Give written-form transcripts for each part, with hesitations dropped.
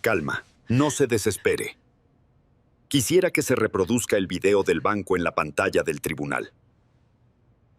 Calma, no se desespere. Quisiera que se reproduzca el video del banco en la pantalla del tribunal.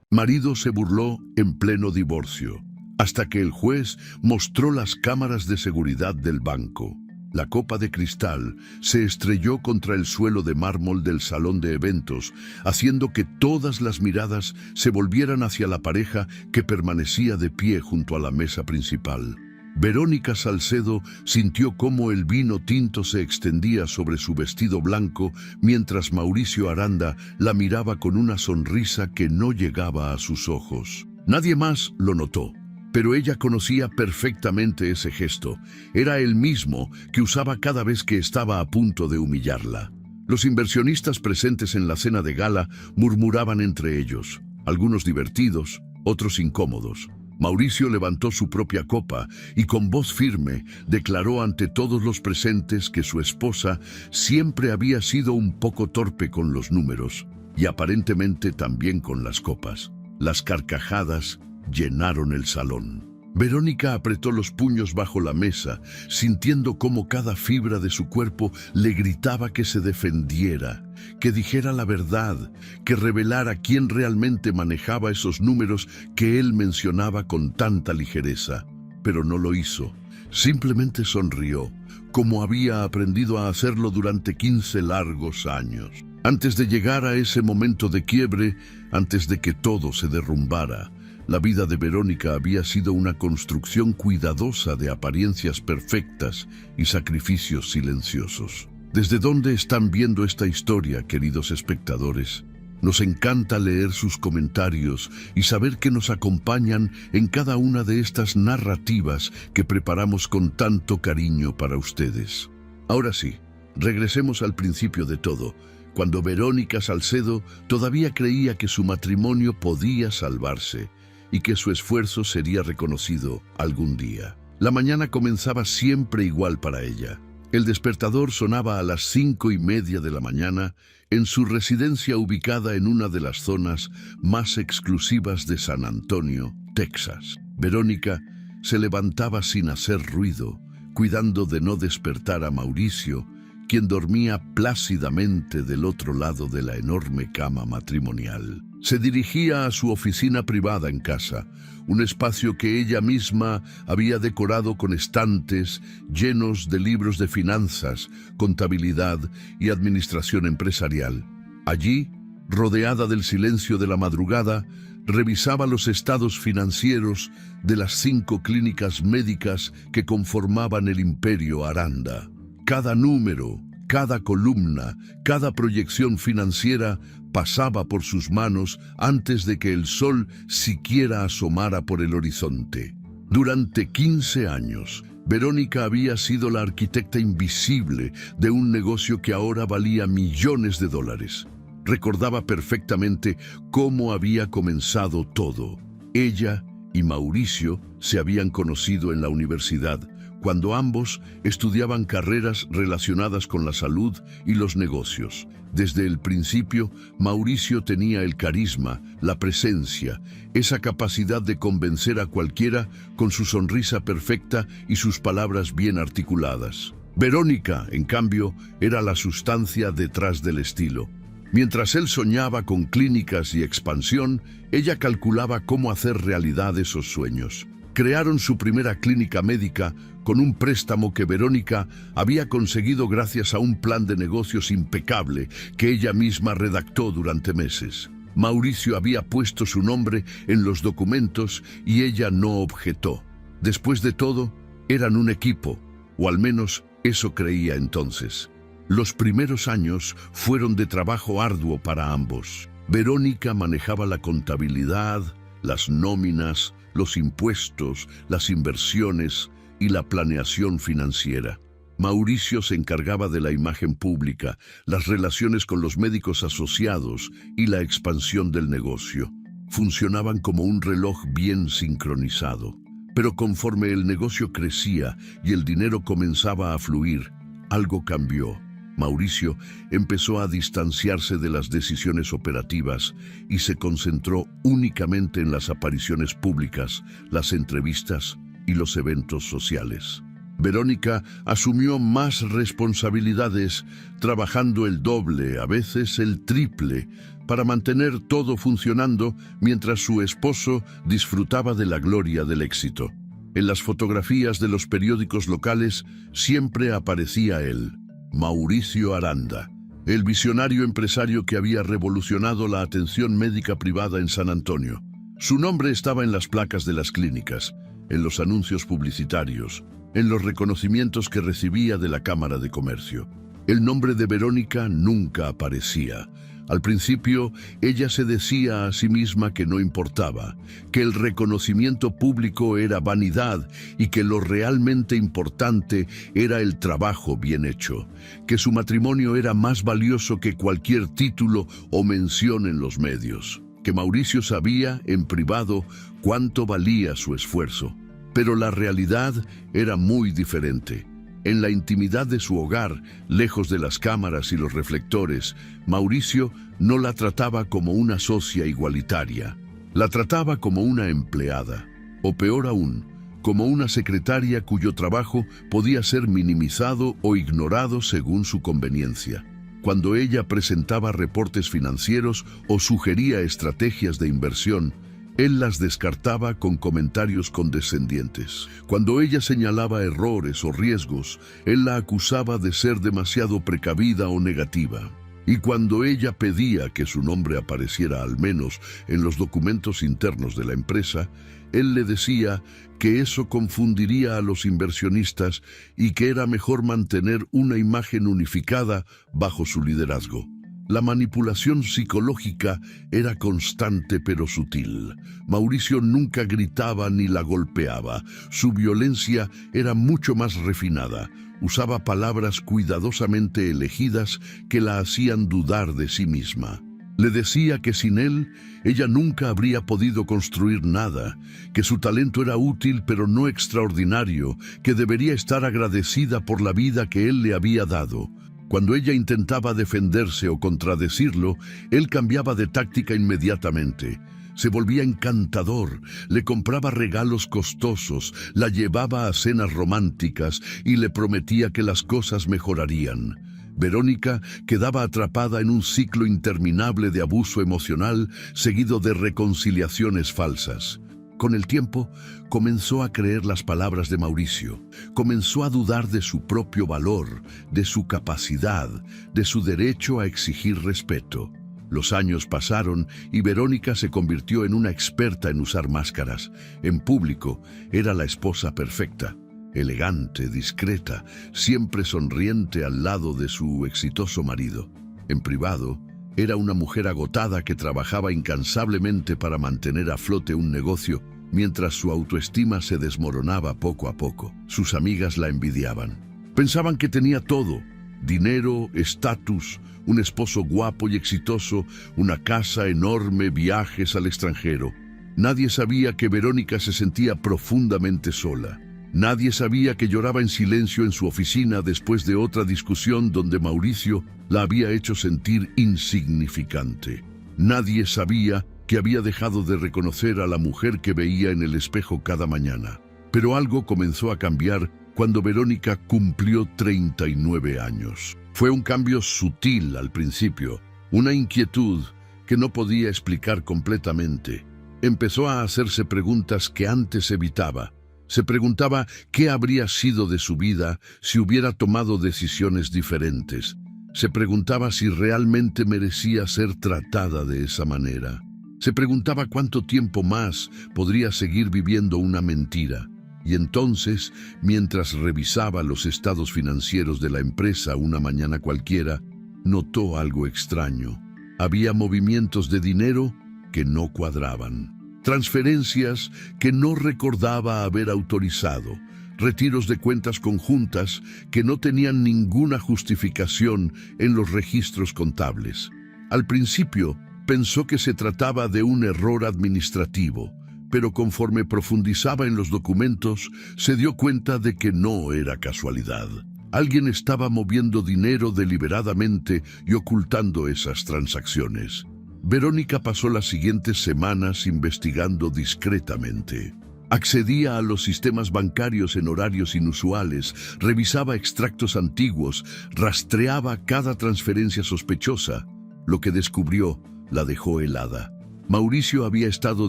Marido se burló en pleno divorcio, hasta que el juez mostró las cámaras de seguridad del banco. La copa de cristal se estrelló contra el suelo de mármol del salón de eventos, haciendo que todas las miradas se volvieran hacia la pareja que permanecía de pie junto a la mesa principal. Verónica Salcedo sintió cómo el vino tinto se extendía sobre su vestido blanco, mientras Mauricio Aranda la miraba con una sonrisa que no llegaba a sus ojos. Nadie más lo notó, pero ella conocía perfectamente ese gesto. Era el mismo que usaba cada vez que estaba a punto de humillarla. Los inversionistas presentes en la cena de gala murmuraban entre ellos, algunos divertidos, otros incómodos. Mauricio levantó su propia copa y con voz firme declaró ante todos los presentes que su esposa siempre había sido un poco torpe con los números y aparentemente también con las copas. Las carcajadas llenaron el salón. Verónica apretó los puños bajo la mesa, sintiendo cómo cada fibra de su cuerpo le gritaba que se defendiera, que dijera la verdad, que revelara quién realmente manejaba esos números que él mencionaba con tanta ligereza. Pero no lo hizo. Simplemente sonrió, como había aprendido a hacerlo durante 15 largos años. Antes de llegar a ese momento de quiebre, antes de que todo se derrumbara, la vida de Verónica había sido una construcción cuidadosa de apariencias perfectas y sacrificios silenciosos. ¿Desde dónde están viendo esta historia, queridos espectadores? Nos encanta leer sus comentarios y saber que nos acompañan en cada una de estas narrativas que preparamos con tanto cariño para ustedes. Ahora sí, regresemos al principio de todo, cuando Verónica Salcedo todavía creía que su matrimonio podía salvarse y que su esfuerzo sería reconocido algún día. La mañana comenzaba siempre igual para ella. El despertador sonaba a las 5:30 de la mañana en su residencia ubicada en una de las zonas más exclusivas de San Antonio, Texas. Verónica se levantaba sin hacer ruido, cuidando de no despertar a Mauricio, quien dormía plácidamente del otro lado de la enorme cama matrimonial. Se dirigía a su oficina privada en casa, un espacio que ella misma había decorado con estantes llenos de libros de finanzas, contabilidad y administración empresarial. Allí, rodeada del silencio de la madrugada, revisaba los estados financieros de las 5 clínicas médicas que conformaban el imperio Aranda. Cada número, cada columna, cada proyección financiera pasaba por sus manos antes de que el sol siquiera asomara por el horizonte. Durante 15 años, Verónica había sido la arquitecta invisible de un negocio que ahora valía millones de dólares. Recordaba perfectamente cómo había comenzado todo. Ella y Mauricio se habían conocido en la universidad, cuando ambos estudiaban carreras relacionadas con la salud y los negocios. Desde el principio, Mauricio tenía el carisma, la presencia, esa capacidad de convencer a cualquiera con su sonrisa perfecta y sus palabras bien articuladas. Verónica, en cambio, era la sustancia detrás del estilo. Mientras él soñaba con clínicas y expansión, ella calculaba cómo hacer realidad esos sueños. Crearon su primera clínica médica con un préstamo que Verónica había conseguido gracias a un plan de negocios impecable que ella misma redactó durante meses. Mauricio había puesto su nombre en los documentos y ella no objetó. Después de todo, eran un equipo, o al menos eso creía entonces. Los primeros años fueron de trabajo arduo para ambos. Verónica manejaba la contabilidad, las nóminas, los impuestos, las inversiones y la planeación financiera. Mauricio se encargaba de la imagen pública, las relaciones con los médicos asociados y la expansión del negocio. Funcionaban como un reloj bien sincronizado. Pero conforme el negocio crecía y el dinero comenzaba a fluir, algo cambió. Mauricio empezó a distanciarse de las decisiones operativas y se concentró únicamente en las apariciones públicas, las entrevistas y los eventos sociales. Verónica asumió más responsabilidades, trabajando el doble, a veces el triple, para mantener todo funcionando mientras su esposo disfrutaba de la gloria del éxito. En las fotografías de los periódicos locales siempre aparecía él, Mauricio Aranda, el visionario empresario que había revolucionado la atención médica privada en San Antonio. Su nombre estaba en las placas de las clínicas, en los anuncios publicitarios, en los reconocimientos que recibía de la Cámara de Comercio. El nombre de Verónica nunca aparecía. Al principio, ella se decía a sí misma que no importaba, que el reconocimiento público era vanidad y que lo realmente importante era el trabajo bien hecho, que su matrimonio era más valioso que cualquier título o mención en los medios, que Mauricio sabía, en privado, cuánto valía su esfuerzo. Pero la realidad era muy diferente. En la intimidad de su hogar, lejos de las cámaras y los reflectores, Mauricio no la trataba como una socia igualitaria. La trataba como una empleada, o peor aún, como una secretaria cuyo trabajo podía ser minimizado o ignorado según su conveniencia. Cuando ella presentaba reportes financieros o sugería estrategias de inversión, él las descartaba con comentarios condescendientes. Cuando ella señalaba errores o riesgos, él la acusaba de ser demasiado precavida o negativa. Y cuando ella pedía que su nombre apareciera al menos en los documentos internos de la empresa, él le decía que eso confundiría a los inversionistas y que era mejor mantener una imagen unificada bajo su liderazgo. La manipulación psicológica era constante pero sutil. Mauricio nunca gritaba ni la golpeaba. Su violencia era mucho más refinada. Usaba palabras cuidadosamente elegidas que la hacían dudar de sí misma. Le decía que sin él, ella nunca habría podido construir nada, que su talento era útil pero no extraordinario, que debería estar agradecida por la vida que él le había dado. Cuando ella intentaba defenderse o contradecirlo, él cambiaba de táctica inmediatamente. Se volvía encantador, le compraba regalos costosos, la llevaba a cenas románticas y le prometía que las cosas mejorarían. Verónica quedaba atrapada en un ciclo interminable de abuso emocional seguido de reconciliaciones falsas. Con el tiempo, comenzó a creer las palabras de Mauricio. Comenzó a dudar de su propio valor, de su capacidad, de su derecho a exigir respeto. Los años pasaron y Verónica se convirtió en una experta en usar máscaras. En público, era la esposa perfecta, elegante, discreta, siempre sonriente al lado de su exitoso marido. En privado, era una mujer agotada que trabajaba incansablemente para mantener a flote un negocio, mientras su autoestima se desmoronaba poco a poco. Sus amigas la envidiaban. Pensaban que tenía todo: dinero, estatus, un esposo guapo y exitoso, una casa enorme, viajes al extranjero. Nadie sabía que Verónica se sentía profundamente sola. Nadie sabía que lloraba en silencio en su oficina después de otra discusión donde Mauricio la había hecho sentir insignificante. Nadie sabía que había dejado de reconocer a la mujer que veía en el espejo cada mañana. Pero algo comenzó a cambiar cuando Verónica cumplió 39 años. Fue un cambio sutil al principio, una inquietud que no podía explicar completamente. Empezó a hacerse preguntas que antes evitaba. Se preguntaba qué habría sido de su vida si hubiera tomado decisiones diferentes. Se preguntaba si realmente merecía ser tratada de esa manera. Se preguntaba cuánto tiempo más podría seguir viviendo una mentira. Y entonces, mientras revisaba los estados financieros de la empresa una mañana cualquiera, notó algo extraño. Había movimientos de dinero que no cuadraban. Transferencias que no recordaba haber autorizado, retiros de cuentas conjuntas que no tenían ninguna justificación en los registros contables. Al principio, pensó que se trataba de un error administrativo, pero conforme profundizaba en los documentos, se dio cuenta de que no era casualidad. Alguien estaba moviendo dinero deliberadamente y ocultando esas transacciones. Verónica pasó las siguientes semanas investigando discretamente. Accedía a los sistemas bancarios en horarios inusuales, revisaba extractos antiguos, rastreaba cada transferencia sospechosa. Lo que descubrió la dejó helada. Mauricio había estado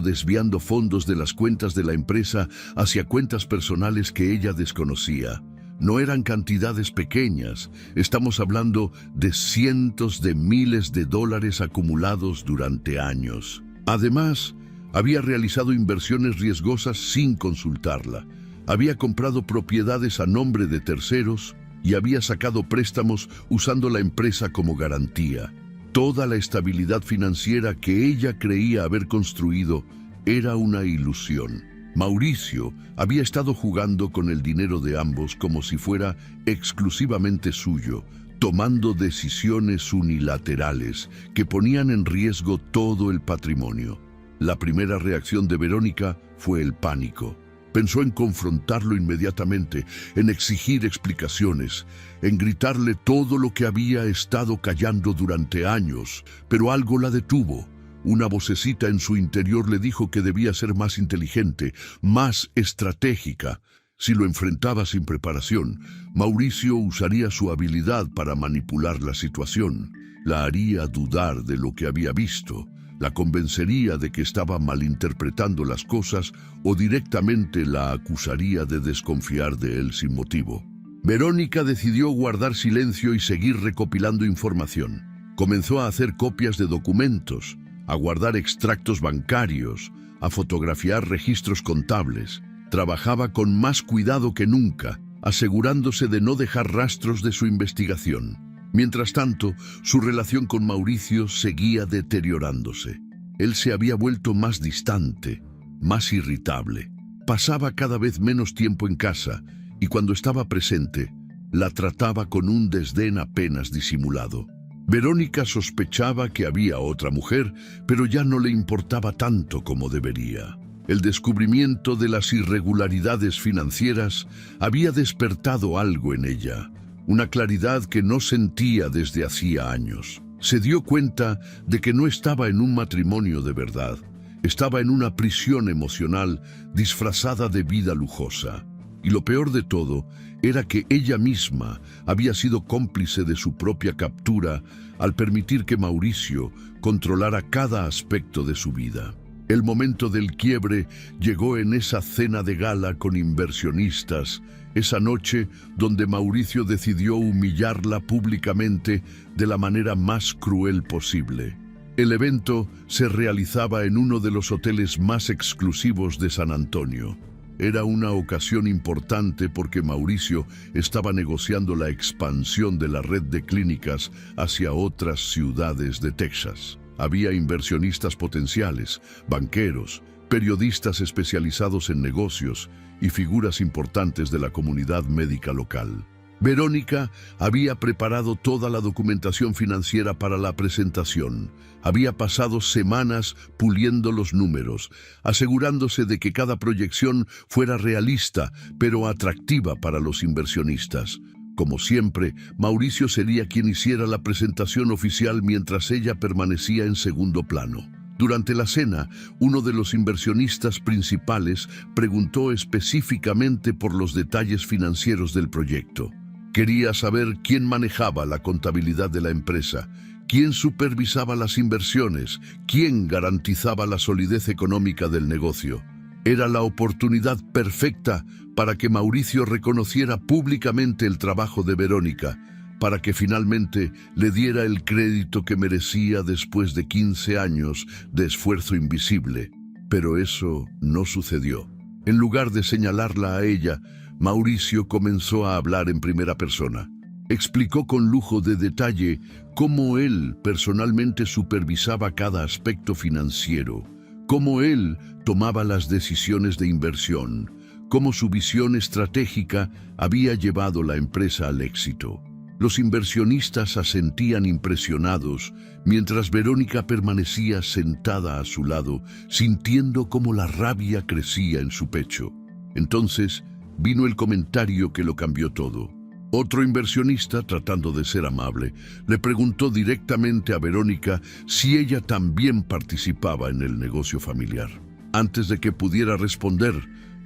desviando fondos de las cuentas de la empresa hacia cuentas personales que ella desconocía. No eran cantidades pequeñas, estamos hablando de cientos de miles de dólares acumulados durante años. Además, había realizado inversiones riesgosas sin consultarla. Había comprado propiedades a nombre de terceros y había sacado préstamos usando la empresa como garantía. Toda la estabilidad financiera que ella creía haber construido era una ilusión. Mauricio había estado jugando con el dinero de ambos como si fuera exclusivamente suyo, tomando decisiones unilaterales que ponían en riesgo todo el patrimonio. La primera reacción de Verónica fue el pánico. Pensó en confrontarlo inmediatamente, en exigir explicaciones, en gritarle todo lo que había estado callando durante años, pero algo la detuvo. Una vocecita en su interior le dijo que debía ser más inteligente, más estratégica. Si lo enfrentaba sin preparación, Mauricio usaría su habilidad para manipular la situación. La haría dudar de lo que había visto, la convencería de que estaba malinterpretando las cosas o directamente la acusaría de desconfiar de él sin motivo. Verónica decidió guardar silencio y seguir recopilando información. Comenzó a hacer copias de documentos, a guardar extractos bancarios, a fotografiar registros contables. Trabajaba con más cuidado que nunca, asegurándose de no dejar rastros de su investigación. Mientras tanto, su relación con Mauricio seguía deteriorándose. Él se había vuelto más distante, más irritable. Pasaba cada vez menos tiempo en casa y cuando estaba presente, la trataba con un desdén apenas disimulado. Verónica sospechaba que había otra mujer, pero ya no le importaba tanto como debería. El descubrimiento de las irregularidades financieras había despertado algo en ella, una claridad que no sentía desde hacía años. Se dio cuenta de que no estaba en un matrimonio de verdad, estaba en una prisión emocional disfrazada de vida lujosa. Y lo peor de todo era que ella misma había sido cómplice de su propia captura al permitir que Mauricio controlara cada aspecto de su vida. El momento del quiebre llegó en esa cena de gala con inversionistas, esa noche donde Mauricio decidió humillarla públicamente de la manera más cruel posible. El evento se realizaba en uno de los hoteles más exclusivos de San Antonio. Era una ocasión importante porque Mauricio estaba negociando la expansión de la red de clínicas hacia otras ciudades de Texas. Había inversionistas potenciales, banqueros, periodistas especializados en negocios y figuras importantes de la comunidad médica local. Verónica había preparado toda la documentación financiera para la presentación. Había pasado semanas puliendo los números, asegurándose de que cada proyección fuera realista, pero atractiva para los inversionistas. Como siempre, Mauricio sería quien hiciera la presentación oficial mientras ella permanecía en segundo plano. Durante la cena, uno de los inversionistas principales preguntó específicamente por los detalles financieros del proyecto. Quería saber quién manejaba la contabilidad de la empresa, quién supervisaba las inversiones, quién garantizaba la solidez económica del negocio. Era la oportunidad perfecta para que Mauricio reconociera públicamente el trabajo de Verónica, para que finalmente le diera el crédito que merecía después de 15 años de esfuerzo invisible. Pero eso no sucedió. En lugar de señalarla a ella, Mauricio comenzó a hablar en primera persona. Explicó con lujo de detalle cómo él personalmente supervisaba cada aspecto financiero, cómo él tomaba las decisiones de inversión, cómo su visión estratégica había llevado la empresa al éxito. Los inversionistas asentían impresionados, mientras Verónica permanecía sentada a su lado, sintiendo cómo la rabia crecía en su pecho. Entonces vino el comentario que lo cambió todo. Otro inversionista, tratando de ser amable, le preguntó directamente a Verónica si ella también participaba en el negocio familiar. Antes de que pudiera responder,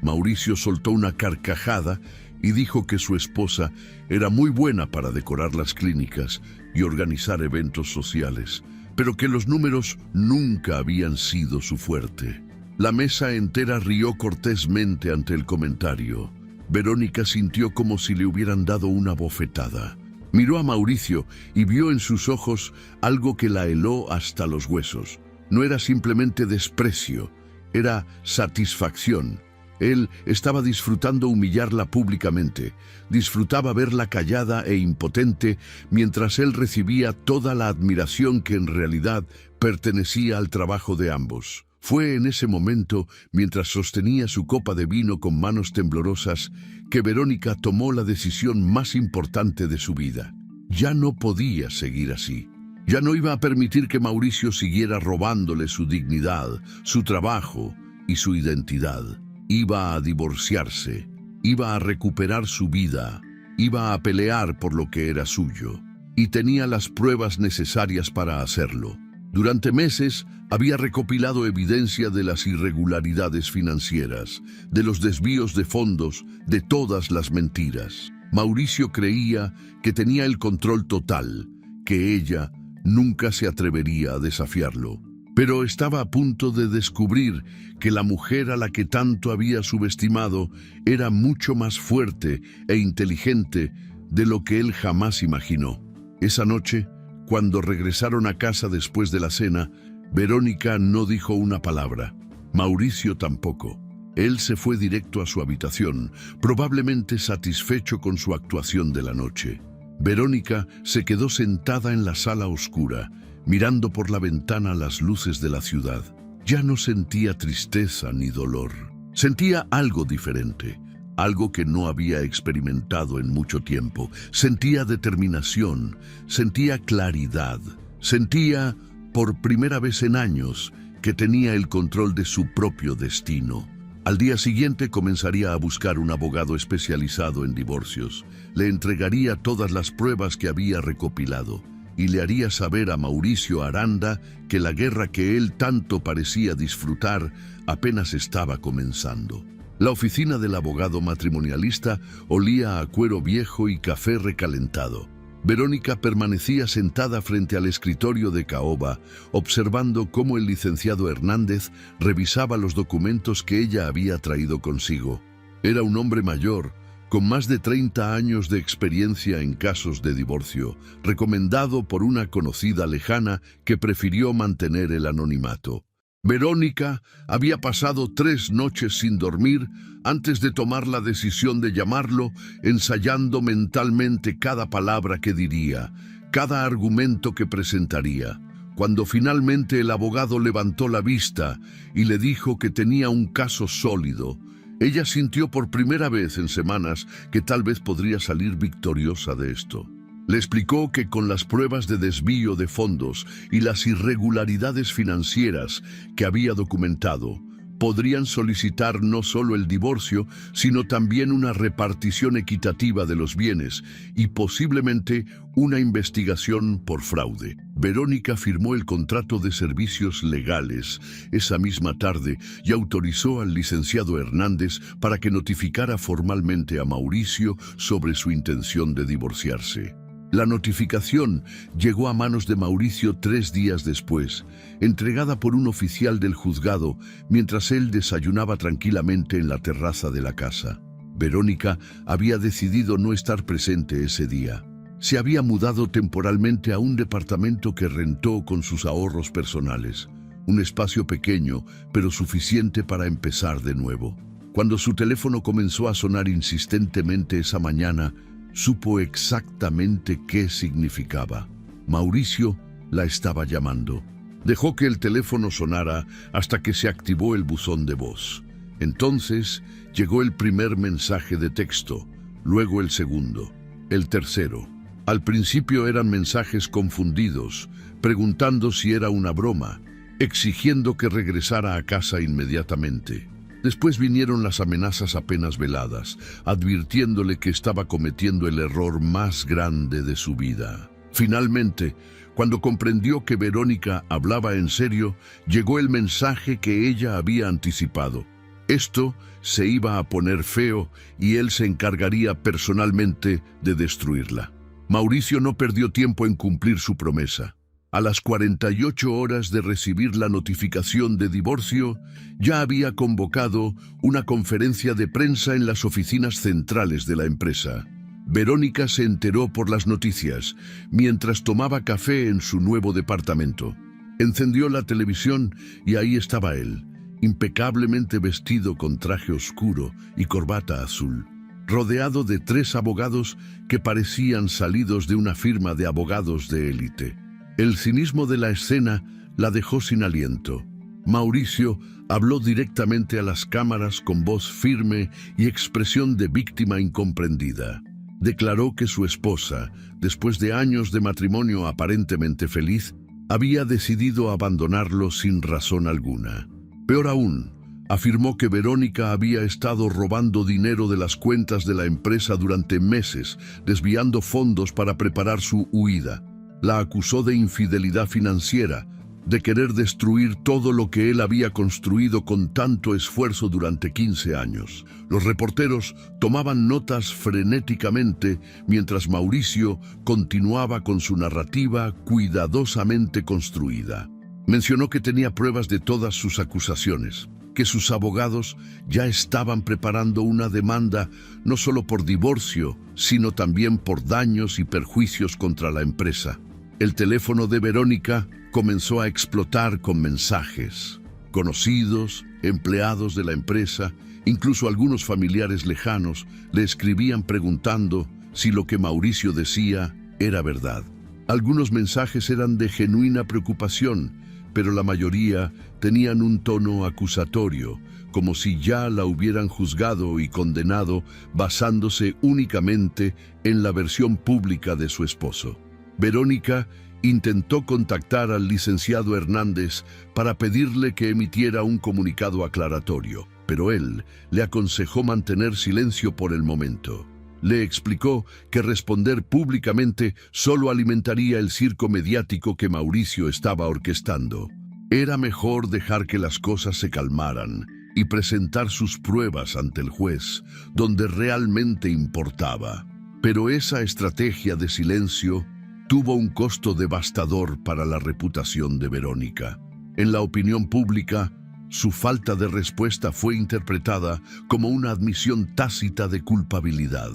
Mauricio soltó una carcajada y dijo que su esposa era muy buena para decorar las clínicas y organizar eventos sociales, pero que los números nunca habían sido su fuerte. La mesa entera rió cortésmente ante el comentario. Verónica sintió como si le hubieran dado una bofetada. Miró a Mauricio y vio en sus ojos algo que la heló hasta los huesos. No era simplemente desprecio, era satisfacción. Él estaba disfrutando humillarla públicamente, disfrutaba verla callada e impotente mientras él recibía toda la admiración que en realidad pertenecía al trabajo de ambos. Fue en ese momento, mientras sostenía su copa de vino con manos temblorosas, que Verónica tomó la decisión más importante de su vida. Ya no podía seguir así. Ya no iba a permitir que Mauricio siguiera robándole su dignidad, su trabajo y su identidad. Iba a divorciarse, iba a recuperar su vida, iba a pelear por lo que era suyo, y tenía las pruebas necesarias para hacerlo. Durante meses había recopilado evidencia de las irregularidades financieras, de los desvíos de fondos, de todas las mentiras. Mauricio creía que tenía el control total, que ella nunca se atrevería a desafiarlo. Pero estaba a punto de descubrir que la mujer a la que tanto había subestimado era mucho más fuerte e inteligente de lo que él jamás imaginó. Esa noche, cuando regresaron a casa después de la cena, Verónica no dijo una palabra. Mauricio tampoco. Él se fue directo a su habitación, probablemente satisfecho con su actuación de la noche. Verónica se quedó sentada en la sala oscura, mirando por la ventana las luces de la ciudad. Ya no sentía tristeza ni dolor. Sentía algo diferente, algo que no había experimentado en mucho tiempo. Sentía determinación, sentía claridad, sentía, por primera vez en años, que tenía el control de su propio destino. Al día siguiente comenzaría a buscar un abogado especializado en divorcios. Le entregaría todas las pruebas que había recopilado y le haría saber a Mauricio Aranda que la guerra que él tanto parecía disfrutar apenas estaba comenzando. La oficina del abogado matrimonialista olía a cuero viejo y café recalentado. Verónica permanecía sentada frente al escritorio de caoba, observando cómo el licenciado Hernández revisaba los documentos que ella había traído consigo. Era un hombre mayor, con más de 30 años de experiencia en casos de divorcio, recomendado por una conocida lejana que prefirió mantener el anonimato. Verónica había pasado 3 noches sin dormir antes de tomar la decisión de llamarlo, ensayando mentalmente cada palabra que diría, cada argumento que presentaría. Cuando finalmente el abogado levantó la vista y le dijo que tenía un caso sólido, ella sintió por primera vez en semanas que tal vez podría salir victoriosa de esto. Le explicó que con las pruebas de desvío de fondos y las irregularidades financieras que había documentado, podrían solicitar no solo el divorcio, sino también una repartición equitativa de los bienes y posiblemente una investigación por fraude. Verónica firmó el contrato de servicios legales esa misma tarde y autorizó al licenciado Hernández para que notificara formalmente a Mauricio sobre su intención de divorciarse. La notificación llegó a manos de Mauricio 3 días después, entregada por un oficial del juzgado mientras él desayunaba tranquilamente en la terraza de la casa. Verónica había decidido no estar presente ese día. Se había mudado temporalmente a un departamento que rentó con sus ahorros personales, un espacio pequeño pero suficiente para empezar de nuevo. Cuando su teléfono comenzó a sonar insistentemente esa mañana, supo exactamente qué significaba. Mauricio la estaba llamando. Dejó que el teléfono sonara hasta que se activó el buzón de voz. Entonces llegó el primer mensaje de texto, luego el segundo, el tercero. Al principio eran mensajes confundidos, preguntando si era una broma, exigiendo que regresara a casa inmediatamente. Después vinieron las amenazas apenas veladas, advirtiéndole que estaba cometiendo el error más grande de su vida. Finalmente, cuando comprendió que Verónica hablaba en serio, llegó el mensaje que ella había anticipado. Esto se iba a poner feo y él se encargaría personalmente de destruirla. Mauricio no perdió tiempo en cumplir su promesa. A las 48 horas de recibir la notificación de divorcio, ya había convocado una conferencia de prensa en las oficinas centrales de la empresa. Verónica se enteró por las noticias mientras tomaba café en su nuevo departamento. Encendió la televisión y ahí estaba él, impecablemente vestido con traje oscuro y corbata azul, rodeado de 3 abogados que parecían salidos de una firma de abogados de élite. El cinismo de la escena la dejó sin aliento. Mauricio habló directamente a las cámaras con voz firme y expresión de víctima incomprendida. Declaró que su esposa, después de años de matrimonio aparentemente feliz, había decidido abandonarlo sin razón alguna. Peor aún, afirmó que Verónica había estado robando dinero de las cuentas de la empresa durante meses, desviando fondos para preparar su huida. La acusó de infidelidad financiera, de querer destruir todo lo que él había construido con tanto esfuerzo durante 15 años. Los reporteros tomaban notas frenéticamente mientras Mauricio continuaba con su narrativa cuidadosamente construida. Mencionó que tenía pruebas de todas sus acusaciones, que sus abogados ya estaban preparando una demanda no solo por divorcio, sino también por daños y perjuicios contra la empresa. El teléfono de Verónica comenzó a explotar con mensajes. Conocidos, empleados de la empresa, incluso algunos familiares lejanos, le escribían preguntando si lo que Mauricio decía era verdad. Algunos mensajes eran de genuina preocupación, pero la mayoría tenían un tono acusatorio, como si ya la hubieran juzgado y condenado basándose únicamente en la versión pública de su esposo. Verónica intentó contactar al licenciado Hernández para pedirle que emitiera un comunicado aclaratorio, pero él le aconsejó mantener silencio por el momento. Le explicó que responder públicamente solo alimentaría el circo mediático que Mauricio estaba orquestando. Era mejor dejar que las cosas se calmaran y presentar sus pruebas ante el juez, donde realmente importaba. Pero esa estrategia de silencio tuvo un costo devastador para la reputación de Verónica. En la opinión pública, su falta de respuesta fue interpretada como una admisión tácita de culpabilidad.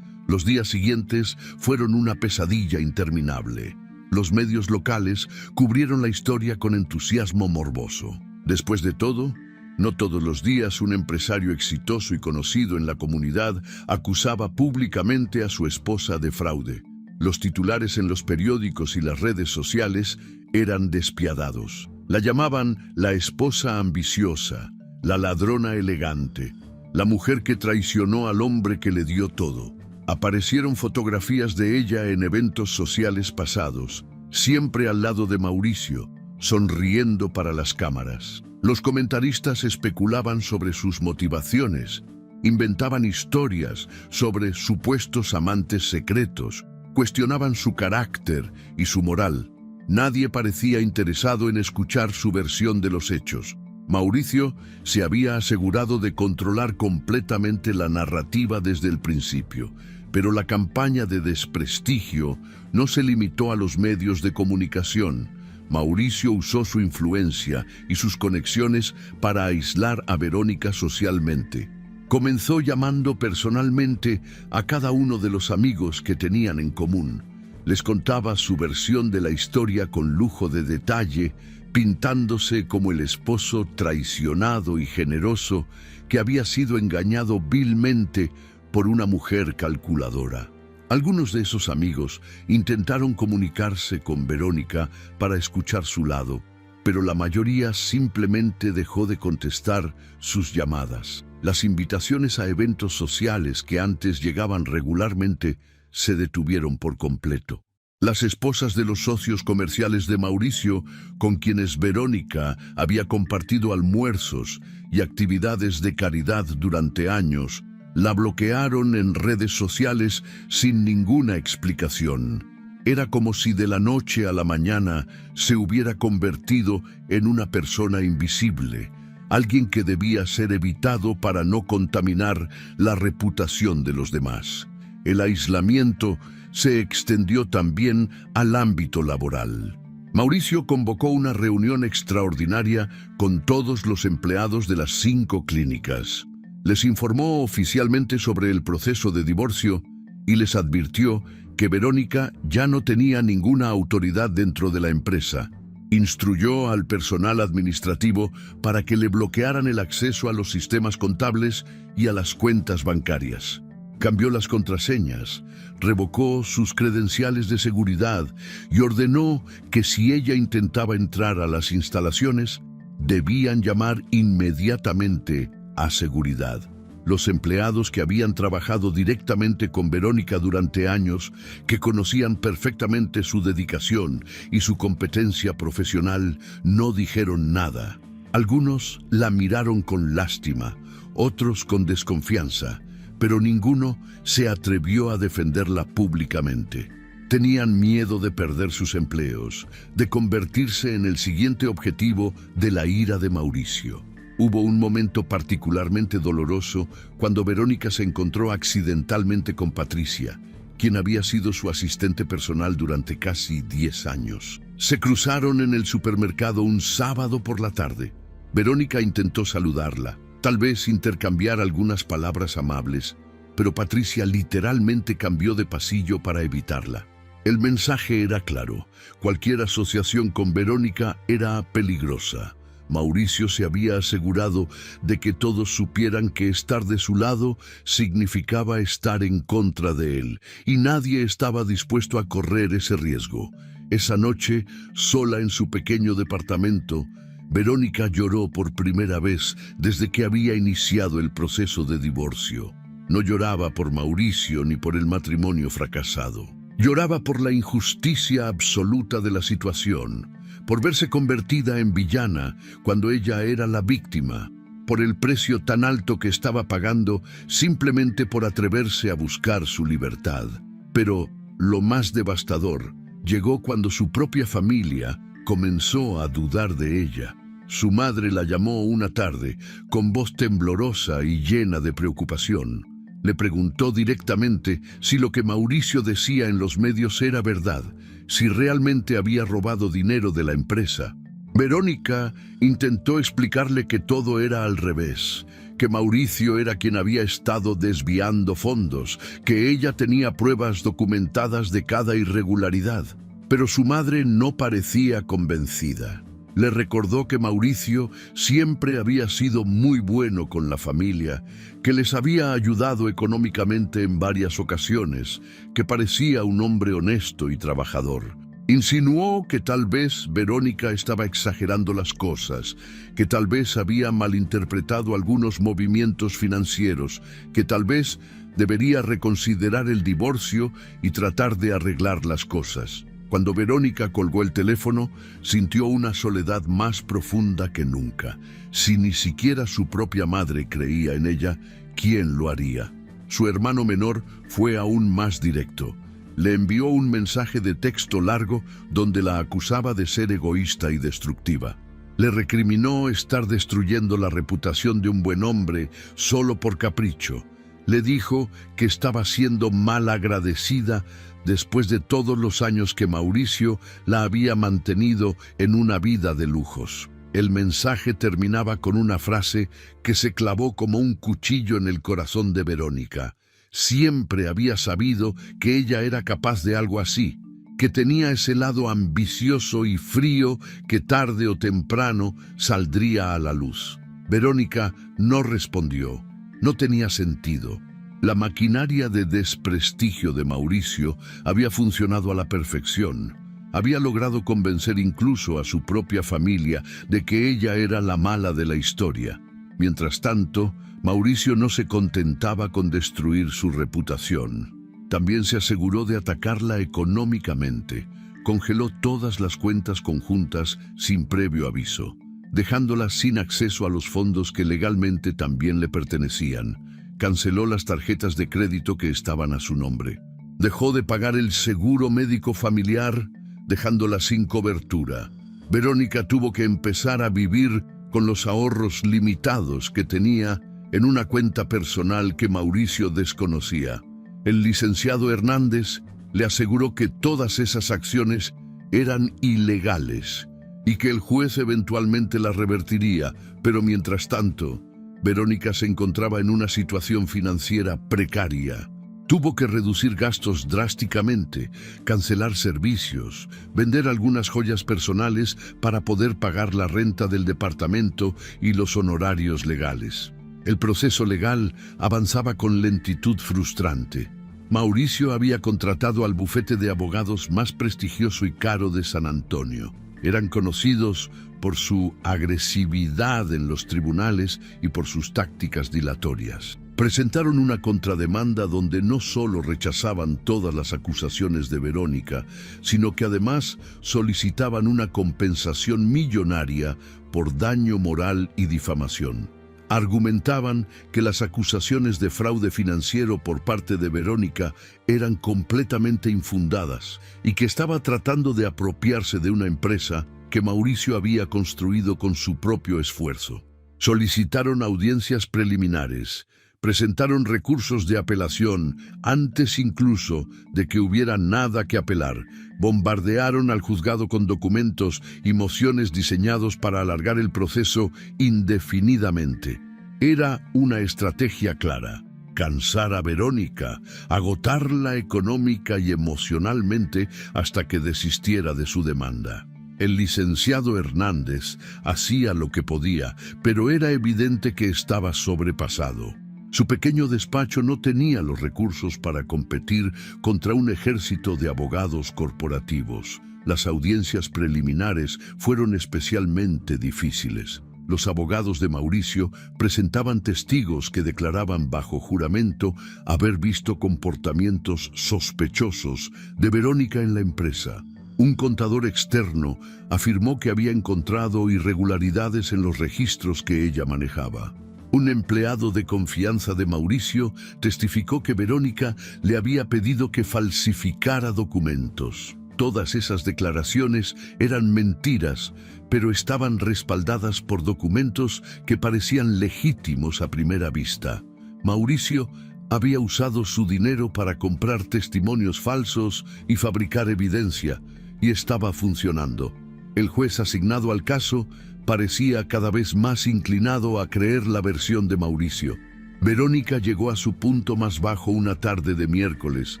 Los días siguientes fueron una pesadilla interminable. Los medios locales cubrieron la historia con entusiasmo morboso. Después de todo, no todos los días un empresario exitoso y conocido en la comunidad acusaba públicamente a su esposa de fraude. Los titulares en los periódicos y las redes sociales eran despiadados. La llamaban la esposa ambiciosa, la ladrona elegante, la mujer que traicionó al hombre que le dio todo. Aparecieron fotografías de ella en eventos sociales pasados, siempre al lado de Mauricio, sonriendo para las cámaras. Los comentaristas especulaban sobre sus motivaciones, inventaban historias sobre supuestos amantes secretos, cuestionaban su carácter y su moral. Nadie parecía interesado en escuchar su versión de los hechos. Mauricio se había asegurado de controlar completamente la narrativa desde el principio, pero la campaña de desprestigio no se limitó a los medios de comunicación. Mauricio usó su influencia y sus conexiones para aislar a Verónica socialmente. Comenzó llamando personalmente a cada uno de los amigos que tenían en común. Les contaba su versión de la historia con lujo de detalle, pintándose como el esposo traicionado y generoso que había sido engañado vilmente por una mujer calculadora. Algunos de esos amigos intentaron comunicarse con Verónica para escuchar su lado, pero la mayoría simplemente dejó de contestar sus llamadas. Las invitaciones a eventos sociales que antes llegaban regularmente se detuvieron por completo. Las esposas de los socios comerciales de Mauricio, con quienes Verónica había compartido almuerzos y actividades de caridad durante años, la bloquearon en redes sociales sin ninguna explicación. Era como si de la noche a la mañana se hubiera convertido en una persona invisible, alguien que debía ser evitado para no contaminar la reputación de los demás. El aislamiento se extendió también al ámbito laboral. Mauricio convocó una reunión extraordinaria con todos los empleados de las 5 clínicas. Les informó oficialmente sobre el proceso de divorcio y les advirtió que Verónica ya no tenía ninguna autoridad dentro de la empresa. Instruyó al personal administrativo para que le bloquearan el acceso a los sistemas contables y a las cuentas bancarias. Cambió las contraseñas, revocó sus credenciales de seguridad y ordenó que si ella intentaba entrar a las instalaciones, debían llamar inmediatamente a seguridad. Los empleados que habían trabajado directamente con Verónica durante años, que conocían perfectamente su dedicación y su competencia profesional, no dijeron nada. Algunos la miraron con lástima, otros con desconfianza, pero ninguno se atrevió a defenderla públicamente. Tenían miedo de perder sus empleos, de convertirse en el siguiente objetivo de la ira de Mauricio. Hubo un momento particularmente doloroso cuando Verónica se encontró accidentalmente con Patricia, quien había sido su asistente personal durante casi 10 años. Se cruzaron en el supermercado un sábado por la tarde. Verónica intentó saludarla, tal vez intercambiar algunas palabras amables, pero Patricia literalmente cambió de pasillo para evitarla. El mensaje era claro: cualquier asociación con Verónica era peligrosa. Mauricio se había asegurado de que todos supieran que estar de su lado significaba estar en contra de él, y nadie estaba dispuesto a correr ese riesgo. Esa noche, sola en su pequeño departamento, Verónica lloró por primera vez desde que había iniciado el proceso de divorcio. No lloraba por Mauricio ni por el matrimonio fracasado. Lloraba por la injusticia absoluta de la situación, por verse convertida en villana cuando ella era la víctima, por el precio tan alto que estaba pagando simplemente por atreverse a buscar su libertad. Pero lo más devastador llegó cuando su propia familia comenzó a dudar de ella. Su madre la llamó una tarde con voz temblorosa y llena de preocupación. Le preguntó directamente si lo que Mauricio decía en los medios era verdad, si realmente había robado dinero de la empresa. Verónica intentó explicarle que todo era al revés, que Mauricio era quien había estado desviando fondos, que ella tenía pruebas documentadas de cada irregularidad. Pero su madre no parecía convencida. Le recordó que Mauricio siempre había sido muy bueno con la familia, que les había ayudado económicamente en varias ocasiones, que parecía un hombre honesto y trabajador. Insinuó que tal vez Verónica estaba exagerando las cosas, que tal vez había malinterpretado algunos movimientos financieros, que tal vez debería reconsiderar el divorcio y tratar de arreglar las cosas. Cuando Verónica colgó el teléfono, sintió una soledad más profunda que nunca. Si ni siquiera su propia madre creía en ella, ¿quién lo haría? Su hermano menor fue aún más directo. Le envió un mensaje de texto largo donde la acusaba de ser egoísta y destructiva. Le recriminó estar destruyendo la reputación de un buen hombre solo por capricho. Le dijo que estaba siendo mal agradecida después de todos los años que Mauricio la había mantenido en una vida de lujos. El mensaje terminaba con una frase que se clavó como un cuchillo en el corazón de Verónica. Siempre había sabido que ella era capaz de algo así, que tenía ese lado ambicioso y frío que tarde o temprano saldría a la luz. Verónica no respondió. No tenía sentido. La maquinaria de desprestigio de Mauricio había funcionado a la perfección. Había logrado convencer incluso a su propia familia de que ella era la mala de la historia. Mientras tanto, Mauricio no se contentaba con destruir su reputación. También se aseguró de atacarla económicamente. Congeló todas las cuentas conjuntas sin previo aviso, dejándolas sin acceso a los fondos que legalmente también le pertenecían. Canceló las tarjetas de crédito que estaban a su nombre. Dejó de pagar el seguro médico familiar, dejándola sin cobertura. Verónica tuvo que empezar a vivir con los ahorros limitados que tenía en una cuenta personal que Mauricio desconocía. El licenciado Hernández le aseguró que todas esas acciones eran ilegales y que el juez eventualmente las revertiría, pero mientras tanto, Verónica se encontraba en una situación financiera precaria. Tuvo que reducir gastos drásticamente, cancelar servicios, vender algunas joyas personales para poder pagar la renta del departamento y los honorarios legales. El proceso legal avanzaba con lentitud frustrante. Mauricio había contratado al bufete de abogados más prestigioso y caro de San Antonio. Eran conocidos por su agresividad en los tribunales y por sus tácticas dilatorias. Presentaron una contrademanda donde no solo rechazaban todas las acusaciones de Verónica, sino que además solicitaban una compensación millonaria por daño moral y difamación. Argumentaban que las acusaciones de fraude financiero por parte de Verónica eran completamente infundadas y que estaba tratando de apropiarse de una empresa que Mauricio había construido con su propio esfuerzo. Solicitaron audiencias preliminares, presentaron recursos de apelación antes incluso de que hubiera nada que apelar, bombardearon al juzgado con documentos y mociones diseñados para alargar el proceso indefinidamente. Era una estrategia clara: cansar a Verónica, agotarla económica y emocionalmente hasta que desistiera de su demanda. El licenciado Hernández hacía lo que podía, pero era evidente que estaba sobrepasado. Su pequeño despacho no tenía los recursos para competir contra un ejército de abogados corporativos. Las audiencias preliminares fueron especialmente difíciles. Los abogados de Mauricio presentaban testigos que declaraban bajo juramento haber visto comportamientos sospechosos de Verónica en la empresa. Un contador externo afirmó que había encontrado irregularidades en los registros que ella manejaba. Un empleado de confianza de Mauricio testificó que Verónica le había pedido que falsificara documentos. Todas esas declaraciones eran mentiras, pero estaban respaldadas por documentos que parecían legítimos a primera vista. Mauricio había usado su dinero para comprar testimonios falsos y fabricar evidencia, y estaba funcionando. El juez asignado al caso parecía cada vez más inclinado a creer la versión de Mauricio. Verónica llegó a su punto más bajo una tarde de miércoles,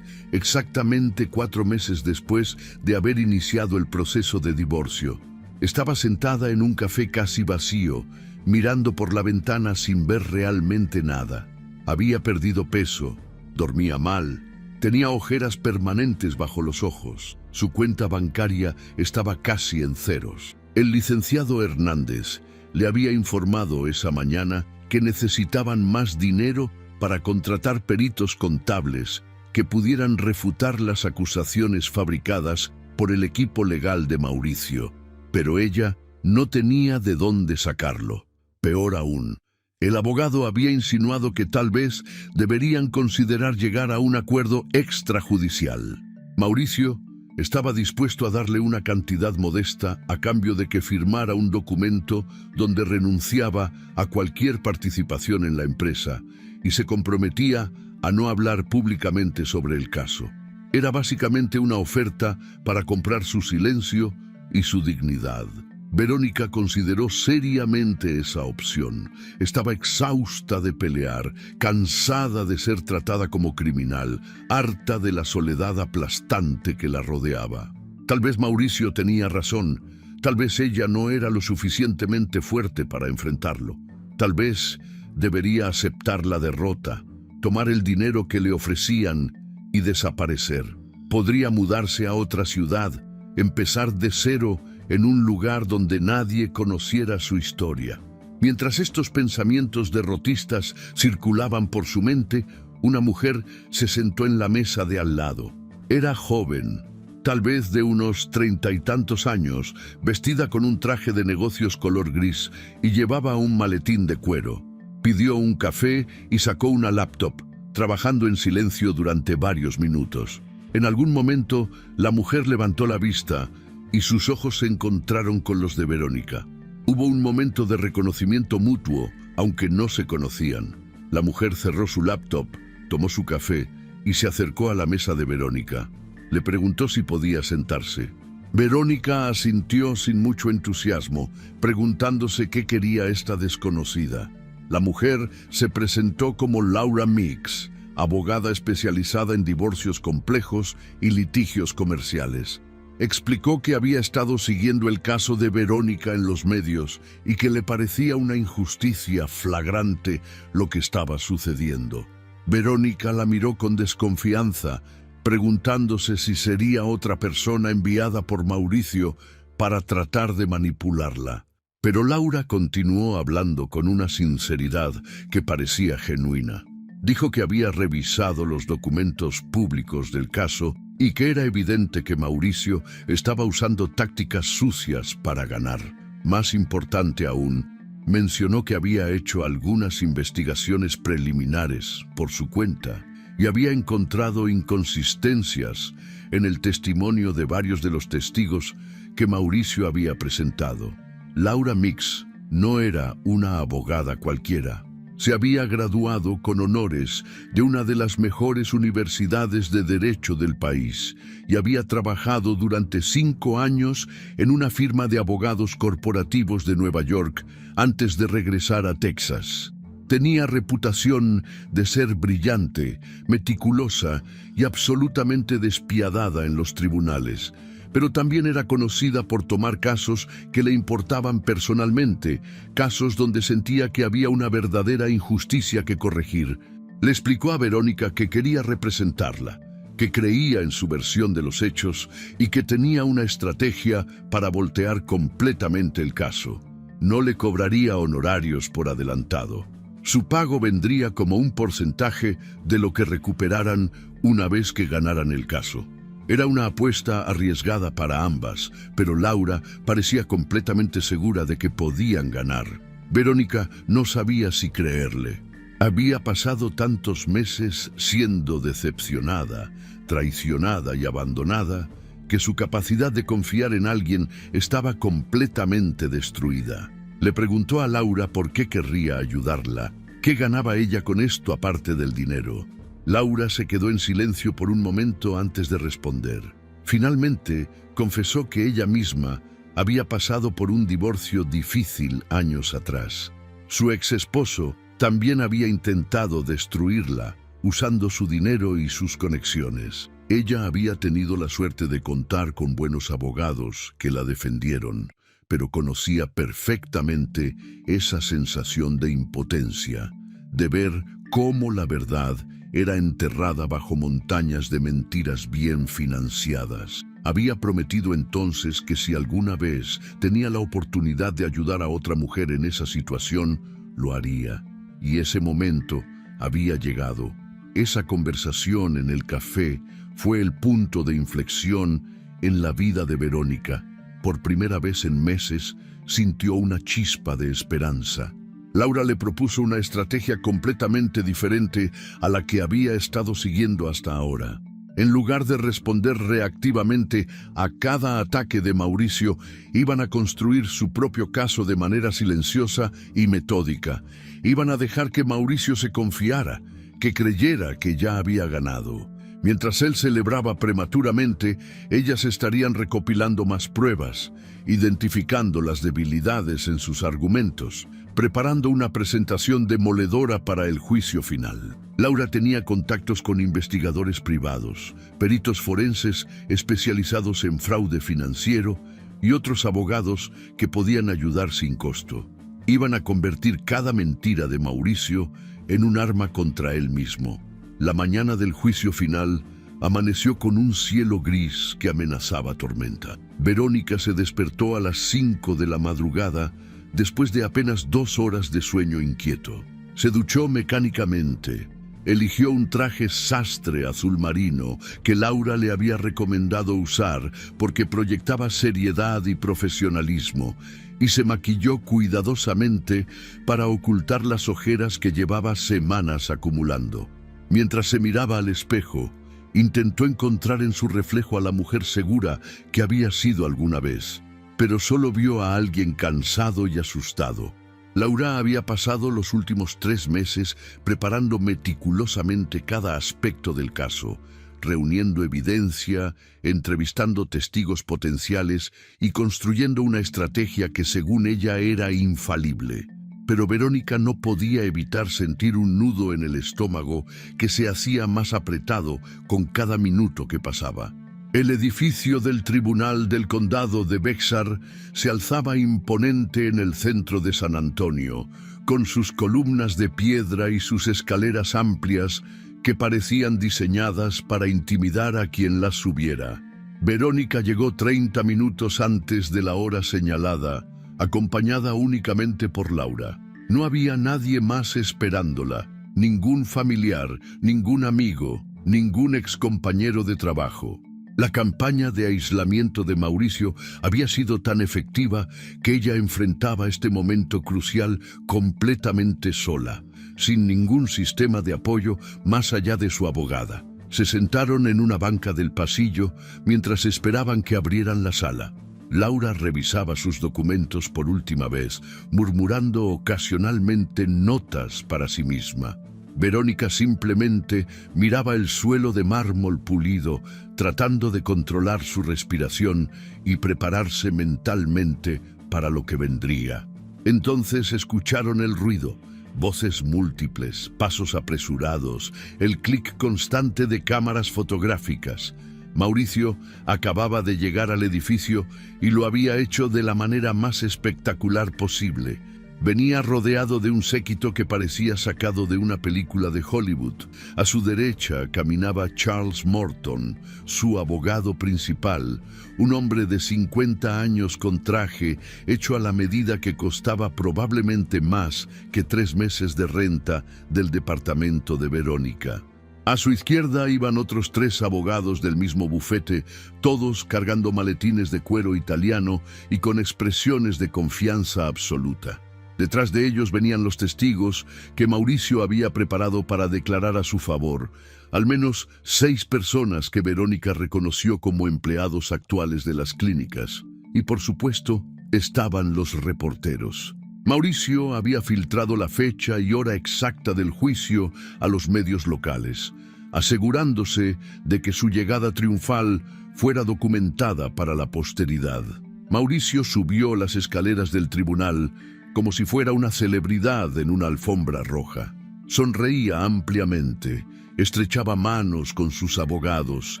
exactamente 4 meses después de haber iniciado el proceso de divorcio. Estaba sentada en un café casi vacío, mirando por la ventana sin ver realmente nada. Había perdido peso, dormía mal, tenía ojeras permanentes bajo los ojos. Su cuenta bancaria estaba casi en ceros. El licenciado Hernández le había informado esa mañana que necesitaban más dinero para contratar peritos contables que pudieran refutar las acusaciones fabricadas por el equipo legal de Mauricio. Pero ella no tenía de dónde sacarlo. Peor aún, el abogado había insinuado que tal vez deberían considerar llegar a un acuerdo extrajudicial. Mauricio estaba dispuesto a darle una cantidad modesta a cambio de que firmara un documento donde renunciaba a cualquier participación en la empresa y se comprometía a no hablar públicamente sobre el caso. Era básicamente una oferta para comprar su silencio y su dignidad. Verónica consideró seriamente esa opción. Estaba exhausta de pelear, cansada de ser tratada como criminal, harta de la soledad aplastante que la rodeaba. Tal vez Mauricio tenía razón, tal vez ella no era lo suficientemente fuerte para enfrentarlo. Tal vez debería aceptar la derrota, tomar el dinero que le ofrecían y desaparecer. Podría mudarse a otra ciudad, empezar de cero en un lugar donde nadie conociera su historia. Mientras estos pensamientos derrotistas circulaban por su mente, una mujer se sentó en la mesa de al lado. Era joven, tal vez de unos 30 y tantos años, vestida con un traje de negocios color gris y llevaba un maletín de cuero. Pidió un café y sacó una laptop, trabajando en silencio durante varios minutos. En algún momento, la mujer levantó la vista y sus ojos se encontraron con los de Verónica. Hubo un momento de reconocimiento mutuo, aunque no se conocían. La mujer cerró su laptop, tomó su café y se acercó a la mesa de Verónica. Le preguntó si podía sentarse. Verónica asintió sin mucho entusiasmo, preguntándose qué quería esta desconocida. La mujer se presentó como Laura Mix, abogada especializada en divorcios complejos y litigios comerciales. Explicó que había estado siguiendo el caso de Verónica en los medios y que le parecía una injusticia flagrante lo que estaba sucediendo. Verónica la miró con desconfianza, preguntándose si sería otra persona enviada por Mauricio para tratar de manipularla. Pero Laura continuó hablando con una sinceridad que parecía genuina. Dijo que había revisado los documentos públicos del caso y que era evidente que Mauricio estaba usando tácticas sucias para ganar. Más importante aún, mencionó que había hecho algunas investigaciones preliminares por su cuenta y había encontrado inconsistencias en el testimonio de varios de los testigos que Mauricio había presentado. Laura Mix no era una abogada cualquiera. Se había graduado con honores de una de las mejores universidades de derecho del país y había trabajado durante 5 años en una firma de abogados corporativos de Nueva York antes de regresar a Texas. Tenía reputación de ser brillante, meticulosa y absolutamente despiadada en los tribunales, pero también era conocida por tomar casos que le importaban personalmente, casos donde sentía que había una verdadera injusticia que corregir. Le explicó a Verónica que quería representarla, que creía en su versión de los hechos y que tenía una estrategia para voltear completamente el caso. No le cobraría honorarios por adelantado. Su pago vendría como un porcentaje de lo que recuperaran una vez que ganaran el caso. Era una apuesta arriesgada para ambas, pero Laura parecía completamente segura de que podían ganar. Verónica no sabía si creerle. Había pasado tantos meses siendo decepcionada, traicionada y abandonada, que su capacidad de confiar en alguien estaba completamente destruida. Le preguntó a Laura por qué querría ayudarla. ¿Qué ganaba ella con esto aparte del dinero? Laura se quedó en silencio por un momento antes de responder. Finalmente, confesó que ella misma había pasado por un divorcio difícil años atrás. Su ex-esposo también había intentado destruirla, usando su dinero y sus conexiones. Ella había tenido la suerte de contar con buenos abogados que la defendieron, pero conocía perfectamente esa sensación de impotencia, de ver cómo la verdad era enterrada bajo montañas de mentiras bien financiadas. Había prometido entonces que si alguna vez tenía la oportunidad de ayudar a otra mujer en esa situación, lo haría. Y ese momento había llegado. Esa conversación en el café fue el punto de inflexión en la vida de Verónica. Por primera vez en meses, sintió una chispa de esperanza. Laura le propuso una estrategia completamente diferente a la que había estado siguiendo hasta ahora. En lugar de responder reactivamente a cada ataque de Mauricio, iban a construir su propio caso de manera silenciosa y metódica. Iban a dejar que Mauricio se confiara, que creyera que ya había ganado. Mientras él celebraba prematuramente, ellas estarían recopilando más pruebas, identificando las debilidades en sus argumentos, preparando una presentación demoledora para el juicio final. Laura tenía contactos con investigadores privados, peritos forenses especializados en fraude financiero y otros abogados que podían ayudar sin costo. Iban a convertir cada mentira de Mauricio en un arma contra él mismo. La mañana del juicio final amaneció con un cielo gris que amenazaba tormenta. Verónica se despertó a las 5 de la madrugada después de apenas 2 horas de sueño inquieto. Se duchó mecánicamente. Eligió un traje sastre azul marino que Laura le había recomendado usar porque proyectaba seriedad y profesionalismo, y se maquilló cuidadosamente para ocultar las ojeras que llevaba semanas acumulando. Mientras se miraba al espejo, intentó encontrar en su reflejo a la mujer segura que había sido alguna vez. pero solo vio a alguien cansado y asustado. Laura había pasado los últimos 3 meses preparando meticulosamente cada aspecto del caso, reuniendo evidencia, entrevistando testigos potenciales y construyendo una estrategia que según ella era infalible. Pero Verónica no podía evitar sentir un nudo en el estómago que se hacía más apretado con cada minuto que pasaba. El edificio del Tribunal del Condado de Bexar se alzaba imponente en el centro de San Antonio, con sus columnas de piedra y sus escaleras amplias que parecían diseñadas para intimidar a quien las subiera. Verónica llegó 30 minutos antes de la hora señalada, acompañada únicamente por Laura. No había nadie más esperándola, ningún familiar, ningún amigo, ningún excompañero de trabajo. La campaña de aislamiento de Mauricio había sido tan efectiva que ella enfrentaba este momento crucial completamente sola, sin ningún sistema de apoyo más allá de su abogada. Se sentaron en una banca del pasillo mientras esperaban que abrieran la sala. Laura revisaba sus documentos por última vez, murmurando ocasionalmente notas para sí misma. Verónica simplemente miraba el suelo de mármol pulido, tratando de controlar su respiración y prepararse mentalmente para lo que vendría. Entonces escucharon el ruido, voces múltiples, pasos apresurados, el clic constante de cámaras fotográficas. Mauricio acababa de llegar al edificio y lo había hecho de la manera más espectacular posible. Venía rodeado de un séquito que parecía sacado de una película de Hollywood. A su derecha caminaba Charles Morton, su abogado principal, un hombre de 50 años con traje hecho a la medida que costaba probablemente más que 3 meses de renta del departamento de Verónica. A su izquierda iban otros 3 abogados del mismo bufete, todos cargando maletines de cuero italiano y con expresiones de confianza absoluta. Detrás de ellos venían los testigos que Mauricio había preparado para declarar a su favor, al menos 6 personas que Verónica reconoció como empleados actuales de las clínicas. Y por supuesto, estaban los reporteros. Mauricio había filtrado la fecha y hora exacta del juicio a los medios locales, asegurándose de que su llegada triunfal fuera documentada para la posteridad. Mauricio subió las escaleras del tribunal como si fuera una celebridad en una alfombra roja. Sonreía ampliamente, estrechaba manos con sus abogados,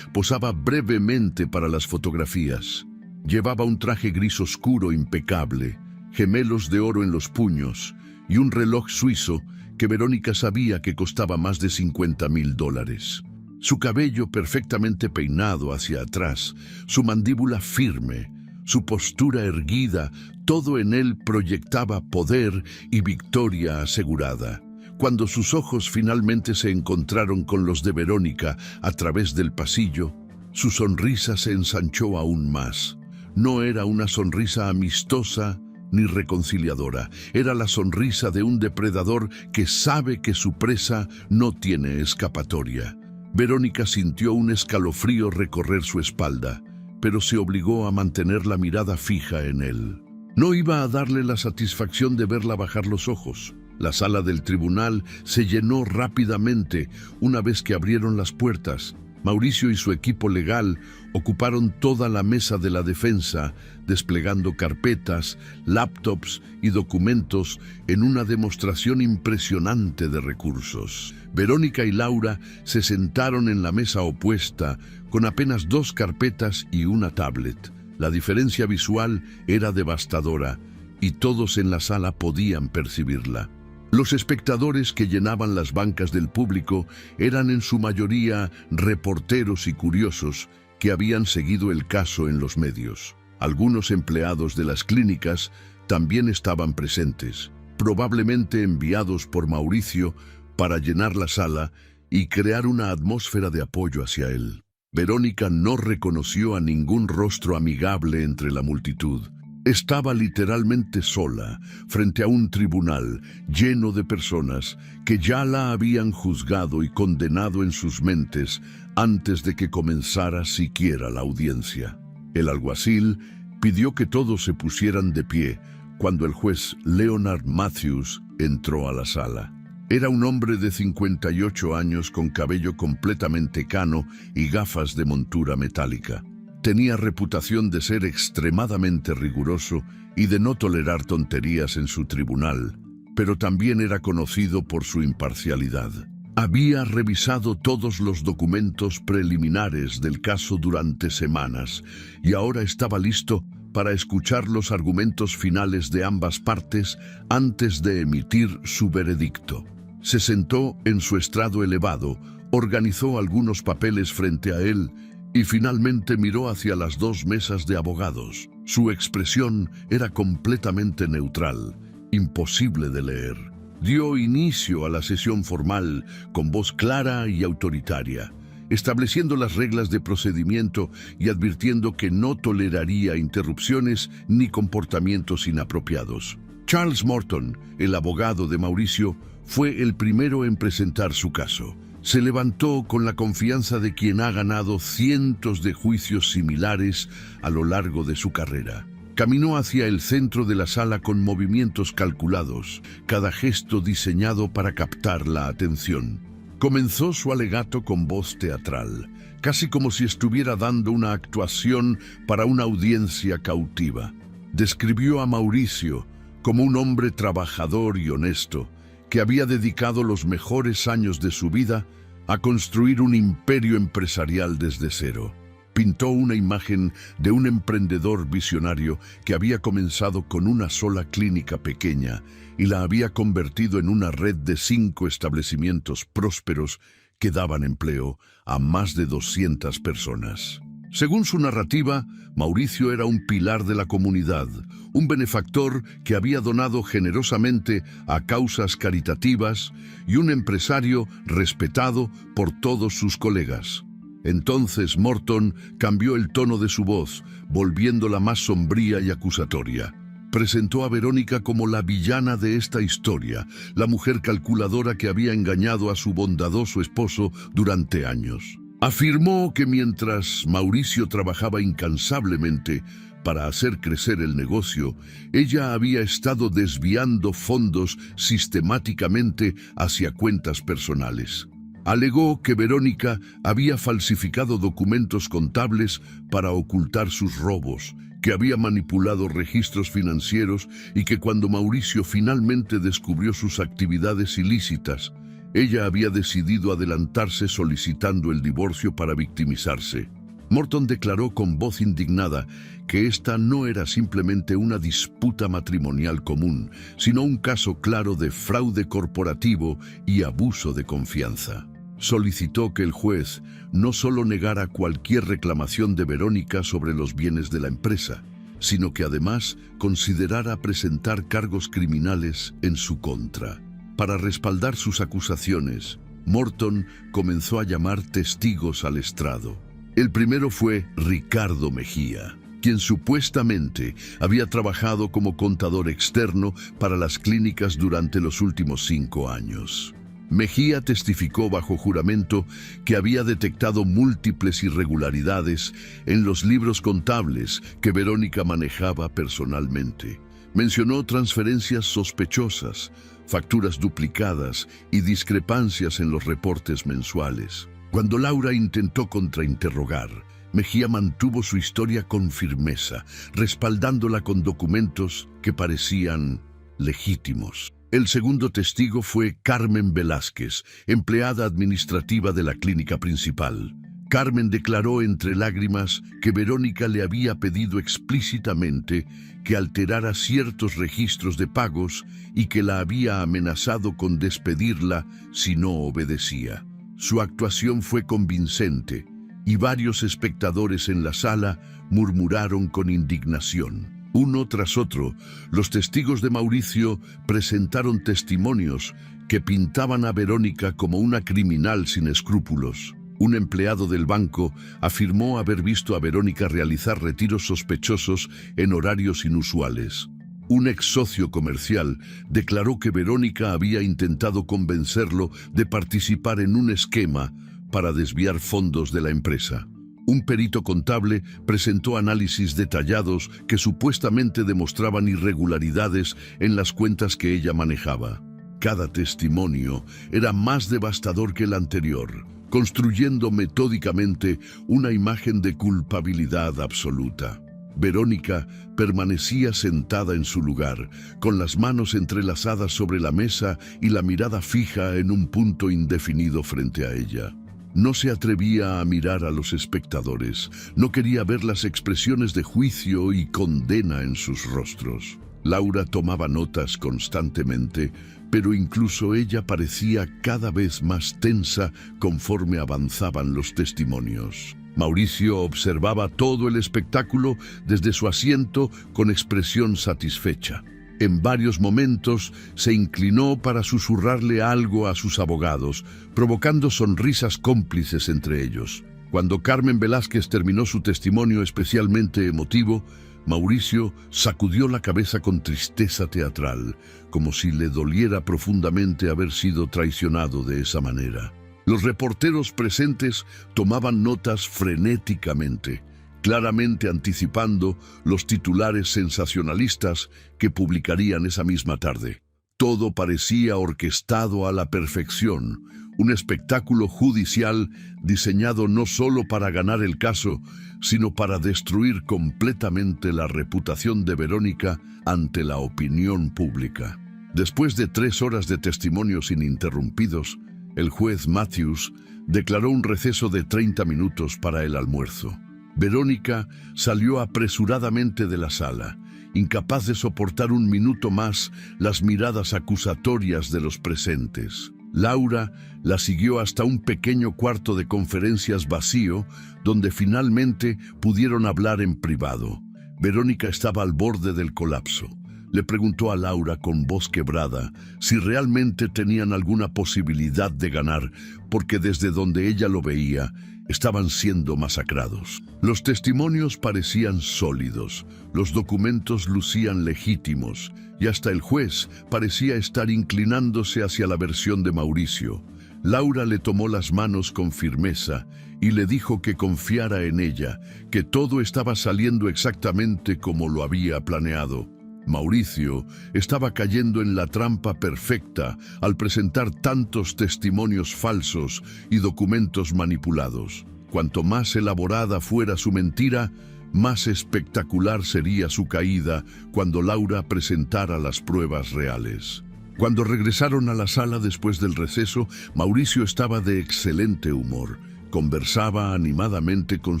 posaba brevemente para las fotografías. Llevaba un traje gris oscuro impecable, gemelos de oro en los puños y un reloj suizo que Verónica sabía que costaba más de $50,000. Su cabello perfectamente peinado hacia atrás, su mandíbula firme, su postura erguida, todo en él proyectaba poder y victoria asegurada. Cuando sus ojos finalmente se encontraron con los de Verónica a través del pasillo, su sonrisa se ensanchó aún más. No era una sonrisa amistosa ni reconciliadora, era la sonrisa de un depredador que sabe que su presa no tiene escapatoria. Verónica sintió un escalofrío recorrer su espalda, pero se obligó a mantener la mirada fija en él. No iba a darle la satisfacción de verla bajar los ojos. La sala del tribunal se llenó rápidamente una vez que abrieron las puertas. Mauricio y su equipo legal ocuparon toda la mesa de la defensa, desplegando carpetas, laptops y documentos en una demostración impresionante de recursos. Verónica y Laura se sentaron en la mesa opuesta con apenas 2 carpetas y una tablet. La diferencia visual era devastadora y todos en la sala podían percibirla. Los espectadores que llenaban las bancas del público eran en su mayoría reporteros y curiosos que habían seguido el caso en los medios. Algunos empleados de las clínicas también estaban presentes, probablemente enviados por Mauricio para llenar la sala y crear una atmósfera de apoyo hacia él. Verónica no reconoció a ningún rostro amigable entre la multitud. Estaba literalmente sola frente a un tribunal lleno de personas que ya la habían juzgado y condenado en sus mentes antes de que comenzara siquiera la audiencia. El alguacil Pidió que todos se pusieran de pie cuando el juez Leonard Matthews entró a la sala. Era un hombre de 58 años con cabello completamente cano y gafas de montura metálica. Tenía reputación de ser extremadamente riguroso y de no tolerar tonterías en su tribunal, pero también era conocido por su imparcialidad. Había revisado todos los documentos preliminares del caso durante semanas y ahora estaba listo para escuchar los argumentos finales de ambas partes antes de emitir su veredicto. Se sentó en su estrado elevado, organizó algunos papeles frente a él y finalmente miró hacia las dos mesas de abogados. Su expresión era completamente neutral, imposible de leer. Dio inicio a la sesión formal con voz clara y autoritaria, estableciendo las reglas de procedimiento y advirtiendo que no toleraría interrupciones ni comportamientos inapropiados. Charles Morton, el abogado de Mauricio, fue el primero en presentar su caso. Se levantó con la confianza de quien ha ganado cientos de juicios similares a lo largo de su carrera. Caminó hacia el centro de la sala con movimientos calculados, cada gesto diseñado para captar la atención. Comenzó su alegato con voz teatral, casi como si estuviera dando una actuación para una audiencia cautiva. Describió a Mauricio como un hombre trabajador y honesto, que había dedicado los mejores años de su vida a construir un imperio empresarial desde cero. Pintó una imagen de un emprendedor visionario que había comenzado con una sola clínica pequeña y la había convertido en una red de 5 establecimientos prósperos que daban empleo a más de 200 personas. Según su narrativa, Mauricio era un pilar de la comunidad, un benefactor que había donado generosamente a causas caritativas y un empresario respetado por todos sus colegas. Entonces Morton cambió el tono de su voz, volviéndola más sombría y acusatoria. Presentó a Verónica como la villana de esta historia, la mujer calculadora que había engañado a su bondadoso esposo durante años. Afirmó que mientras Mauricio trabajaba incansablemente para hacer crecer el negocio, ella había estado desviando fondos sistemáticamente hacia cuentas personales. Alegó que Verónica había falsificado documentos contables para ocultar sus robos, que había manipulado registros financieros y que cuando Mauricio finalmente descubrió sus actividades ilícitas, ella había decidido adelantarse solicitando el divorcio para victimizarse. Morton declaró con voz indignada que esta no era simplemente una disputa matrimonial común, sino un caso claro de fraude corporativo y abuso de confianza. Solicitó que el juez no solo negara cualquier reclamación de Verónica sobre los bienes de la empresa, sino que además considerara presentar cargos criminales en su contra. Para respaldar sus acusaciones, Morton comenzó a llamar testigos al estrado. El primero fue Ricardo Mejía, quien supuestamente había trabajado como contador externo para las clínicas durante los últimos 5 años. Mejía testificó bajo juramento que había detectado múltiples irregularidades en los libros contables que Verónica manejaba personalmente. Mencionó transferencias sospechosas, facturas duplicadas y discrepancias en los reportes mensuales. Cuando Laura intentó contrainterrogar, Mejía mantuvo su historia con firmeza, respaldándola con documentos que parecían legítimos. El segundo testigo fue Carmen Velázquez, empleada administrativa de la clínica principal. Carmen declaró entre lágrimas que Verónica le había pedido explícitamente que alterara ciertos registros de pagos y que la había amenazado con despedirla si no obedecía. Su actuación fue convincente y varios espectadores en la sala murmuraron con indignación. Uno tras otro, los testigos de Mauricio presentaron testimonios que pintaban a Verónica como una criminal sin escrúpulos. Un empleado del banco afirmó haber visto a Verónica realizar retiros sospechosos en horarios inusuales. Un ex socio comercial declaró que Verónica había intentado convencerlo de participar en un esquema para desviar fondos de la empresa. Un perito contable presentó análisis detallados que supuestamente demostraban irregularidades en las cuentas que ella manejaba. Cada testimonio era más devastador que el anterior, construyendo metódicamente una imagen de culpabilidad absoluta. Verónica permanecía sentada en su lugar, con las manos entrelazadas sobre la mesa y la mirada fija en un punto indefinido frente a ella. No se atrevía a mirar a los espectadores, no quería ver las expresiones de juicio y condena en sus rostros. Laura tomaba notas constantemente, pero incluso ella parecía cada vez más tensa conforme avanzaban los testimonios. Mauricio observaba todo el espectáculo desde su asiento con expresión satisfecha. En varios momentos se inclinó para susurrarle algo a sus abogados, provocando sonrisas cómplices entre ellos. Cuando Carmen Velázquez terminó su testimonio especialmente emotivo, Mauricio sacudió la cabeza con tristeza teatral, como si le doliera profundamente haber sido traicionado de esa manera. Los reporteros presentes tomaban notas frenéticamente, claramente anticipando los titulares sensacionalistas que publicarían esa misma tarde. Todo parecía orquestado a la perfección, un espectáculo judicial diseñado no solo para ganar el caso, sino para destruir completamente la reputación de Verónica ante la opinión pública. Después de 3 horas de testimonios ininterrumpidos, el juez Matthews declaró un receso de 30 minutos para el almuerzo. Verónica salió apresuradamente de la sala, incapaz de soportar un minuto más las miradas acusatorias de los presentes. Laura la siguió hasta un pequeño cuarto de conferencias vacío, donde finalmente pudieron hablar en privado. Verónica estaba al borde del colapso. Le preguntó a Laura con voz quebrada si realmente tenían alguna posibilidad de ganar, porque desde donde ella lo veía, estaban siendo masacrados. Los testimonios parecían sólidos, los documentos lucían legítimos, y hasta el juez parecía estar inclinándose hacia la versión de Mauricio. Laura le tomó las manos con firmeza y le dijo que confiara en ella, que todo estaba saliendo exactamente como lo había planeado. Mauricio estaba cayendo en la trampa perfecta al presentar tantos testimonios falsos y documentos manipulados. Cuanto más elaborada fuera su mentira, más espectacular sería su caída cuando Laura presentara las pruebas reales. Cuando regresaron a la sala después del receso, Mauricio estaba de excelente humor. Conversaba animadamente con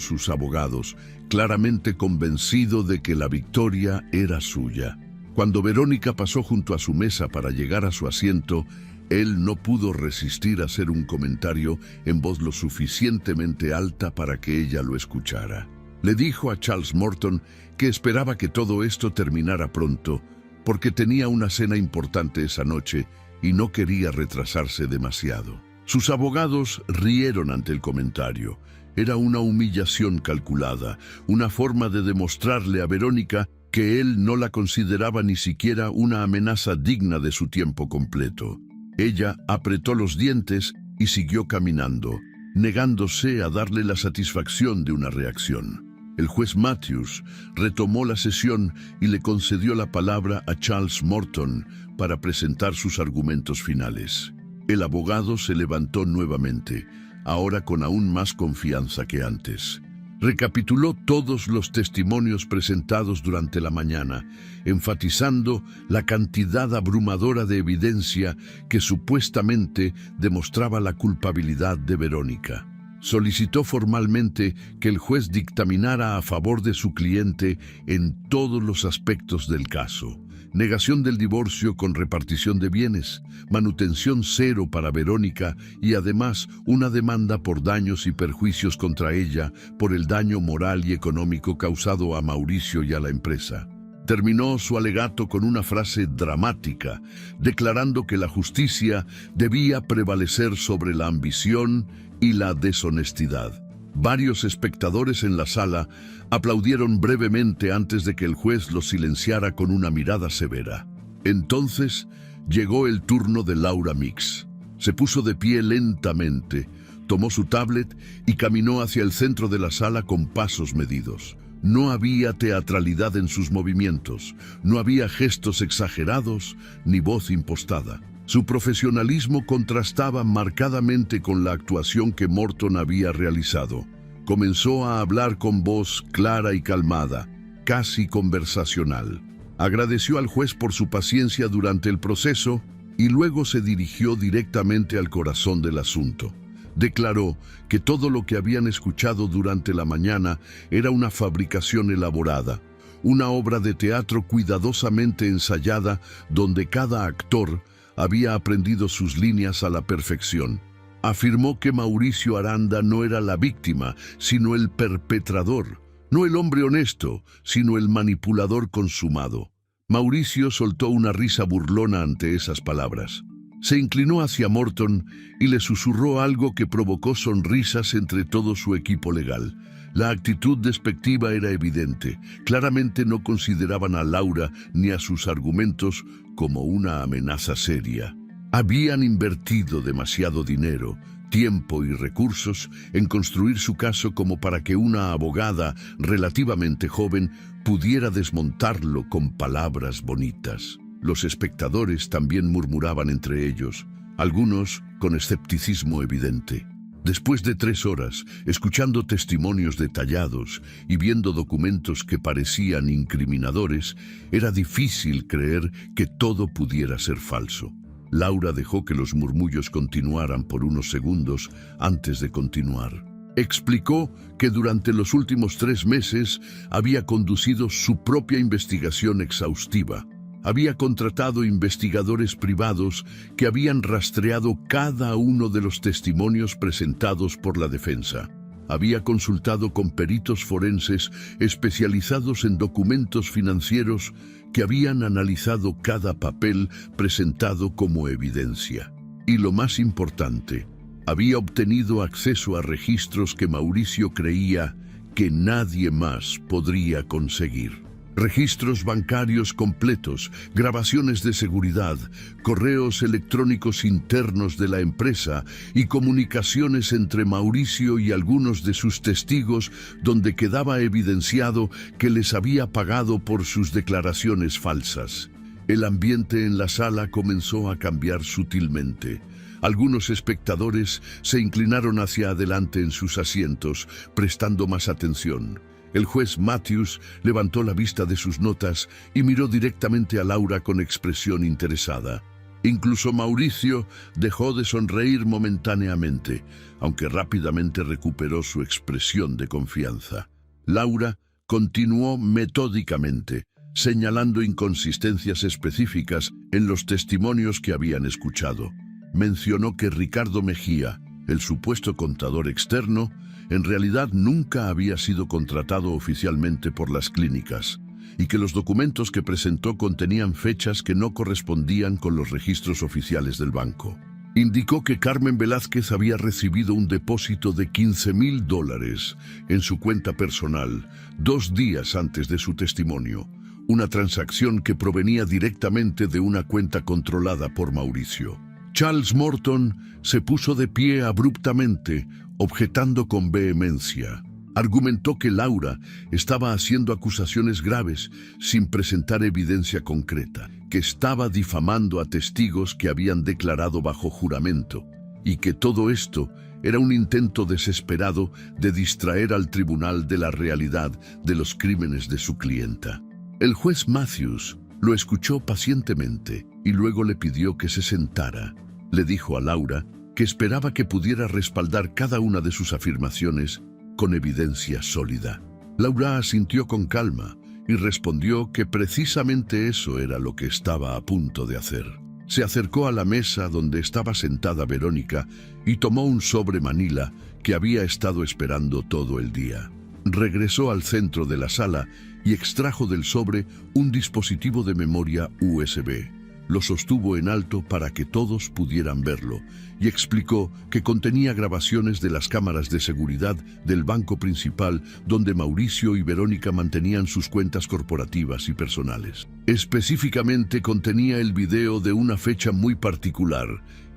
sus abogados, claramente convencido de que la victoria era suya. Cuando Verónica pasó junto a su mesa para llegar a su asiento, él no pudo resistir a hacer un comentario en voz lo suficientemente alta para que ella lo escuchara. Le dijo a Charles Morton que esperaba que todo esto terminara pronto, porque tenía una cena importante esa noche y no quería retrasarse demasiado. Sus abogados rieron ante el comentario. Era una humillación calculada, una forma de demostrarle a Verónica que él no la consideraba ni siquiera una amenaza digna de su tiempo completo. Ella apretó los dientes y siguió caminando, negándose a darle la satisfacción de una reacción. El juez Matthews retomó la sesión y le concedió la palabra a Charles Morton para presentar sus argumentos finales. El abogado se levantó nuevamente, ahora con aún más confianza que antes. Recapituló todos los testimonios presentados durante la mañana, enfatizando la cantidad abrumadora de evidencia que supuestamente demostraba la culpabilidad de Verónica. Solicitó formalmente que el juez dictaminara a favor de su cliente en todos los aspectos del caso. Negación del divorcio con repartición de bienes, manutención cero para Verónica y además una demanda por daños y perjuicios contra ella por el daño moral y económico causado a Mauricio y a la empresa. Terminó su alegato con una frase dramática, declarando que la justicia debía prevalecer sobre la ambición y la deshonestidad. Varios espectadores en la sala aplaudieron brevemente antes de que el juez los silenciara con una mirada severa. Entonces llegó el turno de Laura Mix. Se puso de pie lentamente, tomó su tablet y caminó hacia el centro de la sala con pasos medidos. No había teatralidad en sus movimientos, no había gestos exagerados ni voz impostada. Su profesionalismo contrastaba marcadamente con la actuación que Morton había realizado. Comenzó a hablar con voz clara y calmada, casi conversacional. Agradeció al juez por su paciencia durante el proceso y luego se dirigió directamente al corazón del asunto. Declaró que todo lo que habían escuchado durante la mañana era una fabricación elaborada, una obra de teatro cuidadosamente ensayada donde cada actor había aprendido sus líneas a la perfección. Afirmó que Mauricio Aranda no era la víctima, sino el perpetrador, no el hombre honesto, sino el manipulador consumado. Mauricio soltó una risa burlona ante esas palabras. Se inclinó hacia Morton y le susurró algo que provocó sonrisas entre todo su equipo legal. La actitud despectiva era evidente. Claramente no consideraban a Laura ni a sus argumentos como una amenaza seria. Habían invertido demasiado dinero, tiempo y recursos en construir su caso como para que una abogada relativamente joven pudiera desmontarlo con palabras bonitas. Los espectadores también murmuraban entre ellos, algunos con escepticismo evidente. Después de 3 horas, escuchando testimonios detallados y viendo documentos que parecían incriminadores, era difícil creer que todo pudiera ser falso. Laura dejó que los murmullos continuaran por unos segundos antes de continuar. Explicó que durante los últimos 3 meses había conducido su propia investigación exhaustiva. Había contratado investigadores privados que habían rastreado cada uno de los testimonios presentados por la defensa. Había consultado con peritos forenses especializados en documentos financieros que habían analizado cada papel presentado como evidencia. Y lo más importante, había obtenido acceso a registros que Mauricio creía que nadie más podría conseguir. Registros bancarios completos, grabaciones de seguridad, correos electrónicos internos de la empresa y comunicaciones entre Mauricio y algunos de sus testigos donde quedaba evidenciado que les había pagado por sus declaraciones falsas. El ambiente en la sala comenzó a cambiar sutilmente. Algunos espectadores se inclinaron hacia adelante en sus asientos, prestando más atención. El juez Matthews levantó la vista de sus notas y miró directamente a Laura con expresión interesada. Incluso Mauricio dejó de sonreír momentáneamente, aunque rápidamente recuperó su expresión de confianza. Laura continuó metódicamente, señalando inconsistencias específicas en los testimonios que habían escuchado. Mencionó que Ricardo Mejía, el supuesto contador externo, en realidad nunca había sido contratado oficialmente por las clínicas y que los documentos que presentó contenían fechas que no correspondían con los registros oficiales del banco. Indicó que Carmen Velázquez había recibido un depósito de $15,000 en su cuenta personal 2 días antes de su testimonio, una transacción que provenía directamente de una cuenta controlada por Mauricio. Charles Morton se puso de pie abruptamente, objetando con vehemencia. Argumentó que Laura estaba haciendo acusaciones graves sin presentar evidencia concreta, que estaba difamando a testigos que habían declarado bajo juramento y que todo esto era un intento desesperado de distraer al tribunal de la realidad de los crímenes de su clienta. El juez Matthews lo escuchó pacientemente y luego le pidió que se sentara. Le dijo a Laura que esperaba que pudiera respaldar cada una de sus afirmaciones con evidencia sólida. Laura asintió con calma y respondió que precisamente eso era lo que estaba a punto de hacer. Se acercó a la mesa donde estaba sentada Verónica y tomó un sobre manila que había estado esperando todo el día. Regresó al centro de la sala y extrajo del sobre un dispositivo de memoria USB. Lo sostuvo en alto para que todos pudieran verlo y explicó que contenía grabaciones de las cámaras de seguridad del banco principal donde Mauricio y Verónica mantenían sus cuentas corporativas y personales. Específicamente contenía el video de una fecha muy particular,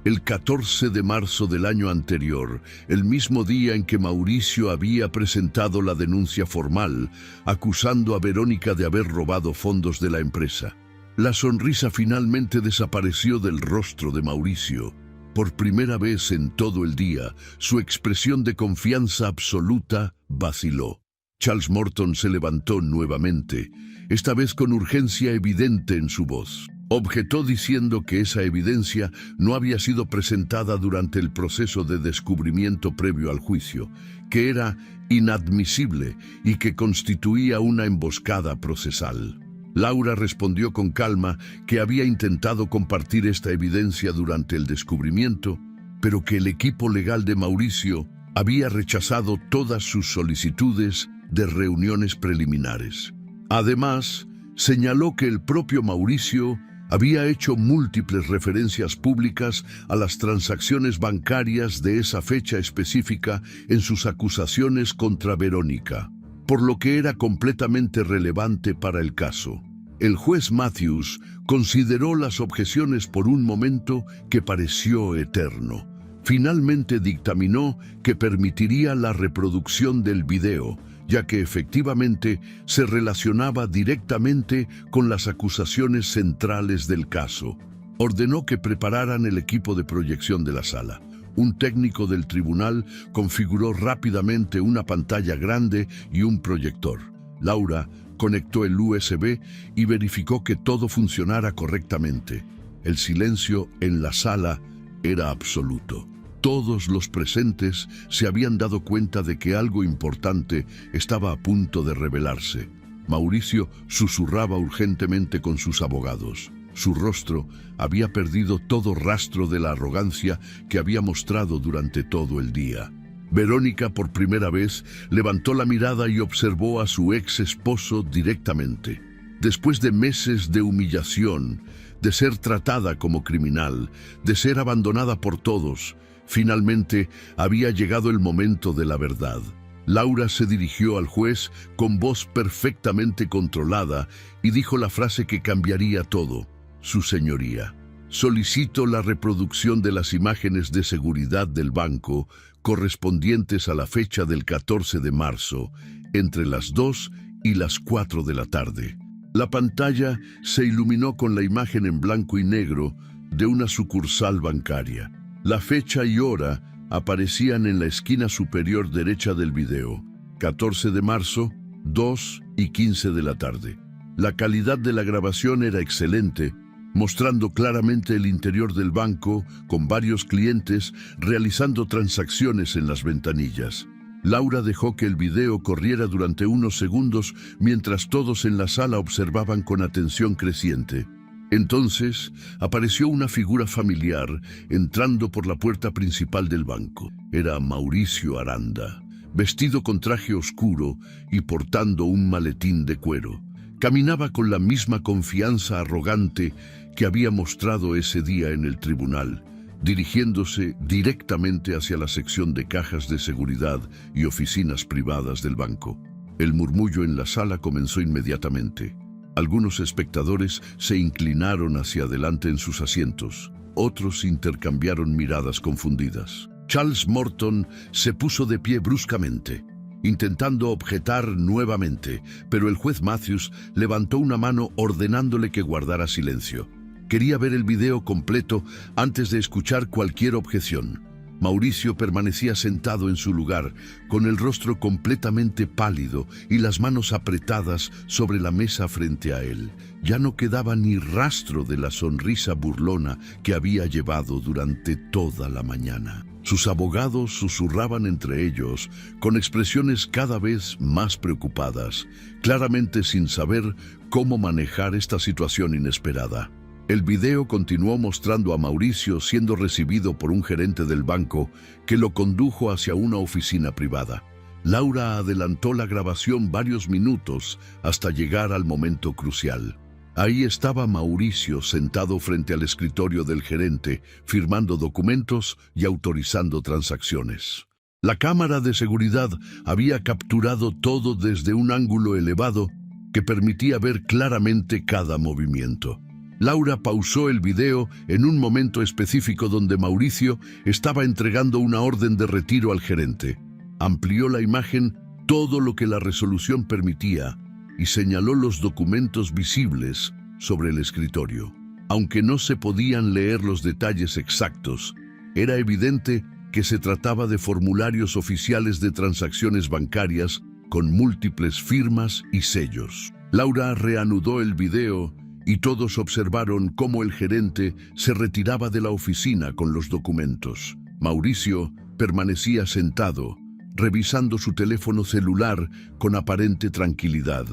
El 14 de marzo del año anterior, el mismo día en que Mauricio había presentado la denuncia formal, acusando a Verónica de haber robado fondos de la empresa. La sonrisa finalmente desapareció del rostro de Mauricio. Por primera vez en todo el día, su expresión de confianza absoluta vaciló. Charles Morton se levantó nuevamente, esta vez con urgencia evidente en su voz. Objetó diciendo que esa evidencia no había sido presentada durante el proceso de descubrimiento previo al juicio, que era inadmisible y que constituía una emboscada procesal. Laura respondió con calma que había intentado compartir esta evidencia durante el descubrimiento, pero que el equipo legal de Mauricio había rechazado todas sus solicitudes de reuniones preliminares. Además, señaló que el propio Mauricio había hecho múltiples referencias públicas a las transacciones bancarias de esa fecha específica en sus acusaciones contra Verónica, por lo que era completamente relevante para el caso. El juez Matthews consideró las objeciones por un momento que pareció eterno. Finalmente dictaminó que permitiría la reproducción del video, ya que efectivamente se relacionaba directamente con las acusaciones centrales del caso. Ordenó que prepararan el equipo de proyección de la sala. Un técnico del tribunal configuró rápidamente una pantalla grande y un proyector. Laura conectó el USB y verificó que todo funcionara correctamente. El silencio en la sala era absoluto. Todos los presentes se habían dado cuenta de que algo importante estaba a punto de revelarse. Mauricio susurraba urgentemente con sus abogados. Su rostro había perdido todo rastro de la arrogancia que había mostrado durante todo el día. Verónica, por primera vez, levantó la mirada y observó a su ex esposo directamente. Después de meses de humillación, de ser tratada como criminal, de ser abandonada por todos, finalmente había llegado el momento de la verdad. Laura se dirigió al juez con voz perfectamente controlada y dijo la frase que cambiaría todo. Su señoría, solicito la reproducción de las imágenes de seguridad del banco correspondientes a la fecha del 14 de marzo, entre las 2 y las 4 de la tarde. La pantalla se iluminó con la imagen en blanco y negro de una sucursal bancaria. La fecha y hora aparecían en la esquina superior derecha del video. 14 de marzo, 2 y 15 de la tarde. La calidad de la grabación era excelente, mostrando claramente el interior del banco con varios clientes realizando transacciones en las ventanillas. Laura dejó que el video corriera durante unos segundos mientras todos en la sala observaban con atención creciente. Entonces apareció una figura familiar entrando por la puerta principal del banco. Era Mauricio Aranda, vestido con traje oscuro y portando un maletín de cuero. Caminaba con la misma confianza arrogante que había mostrado ese día en el tribunal, dirigiéndose directamente hacia la sección de cajas de seguridad y oficinas privadas del banco. El murmullo en la sala comenzó inmediatamente. Algunos espectadores se inclinaron hacia adelante en sus asientos. Otros intercambiaron miradas confundidas. Charles Morton se puso de pie bruscamente, intentando objetar nuevamente, pero el juez Matthews levantó una mano ordenándole que guardara silencio. Quería ver el video completo antes de escuchar cualquier objeción. Mauricio permanecía sentado en su lugar, con el rostro completamente pálido y las manos apretadas sobre la mesa frente a él. Ya no quedaba ni rastro de la sonrisa burlona que había llevado durante toda la mañana. Sus abogados susurraban entre ellos, con expresiones cada vez más preocupadas, claramente sin saber cómo manejar esta situación inesperada. El video continuó mostrando a Mauricio siendo recibido por un gerente del banco que lo condujo hacia una oficina privada. Laura adelantó la grabación varios minutos hasta llegar al momento crucial. Ahí estaba Mauricio sentado frente al escritorio del gerente, firmando documentos y autorizando transacciones. La cámara de seguridad había capturado todo desde un ángulo elevado que permitía ver claramente cada movimiento. Laura pausó el video en un momento específico donde Mauricio estaba entregando una orden de retiro al gerente. Amplió la imagen todo lo que la resolución permitía y señaló los documentos visibles sobre el escritorio. Aunque no se podían leer los detalles exactos, era evidente que se trataba de formularios oficiales de transacciones bancarias con múltiples firmas y sellos. Laura reanudó el video y todos observaron cómo el gerente se retiraba de la oficina con los documentos. Mauricio permanecía sentado, revisando su teléfono celular con aparente tranquilidad.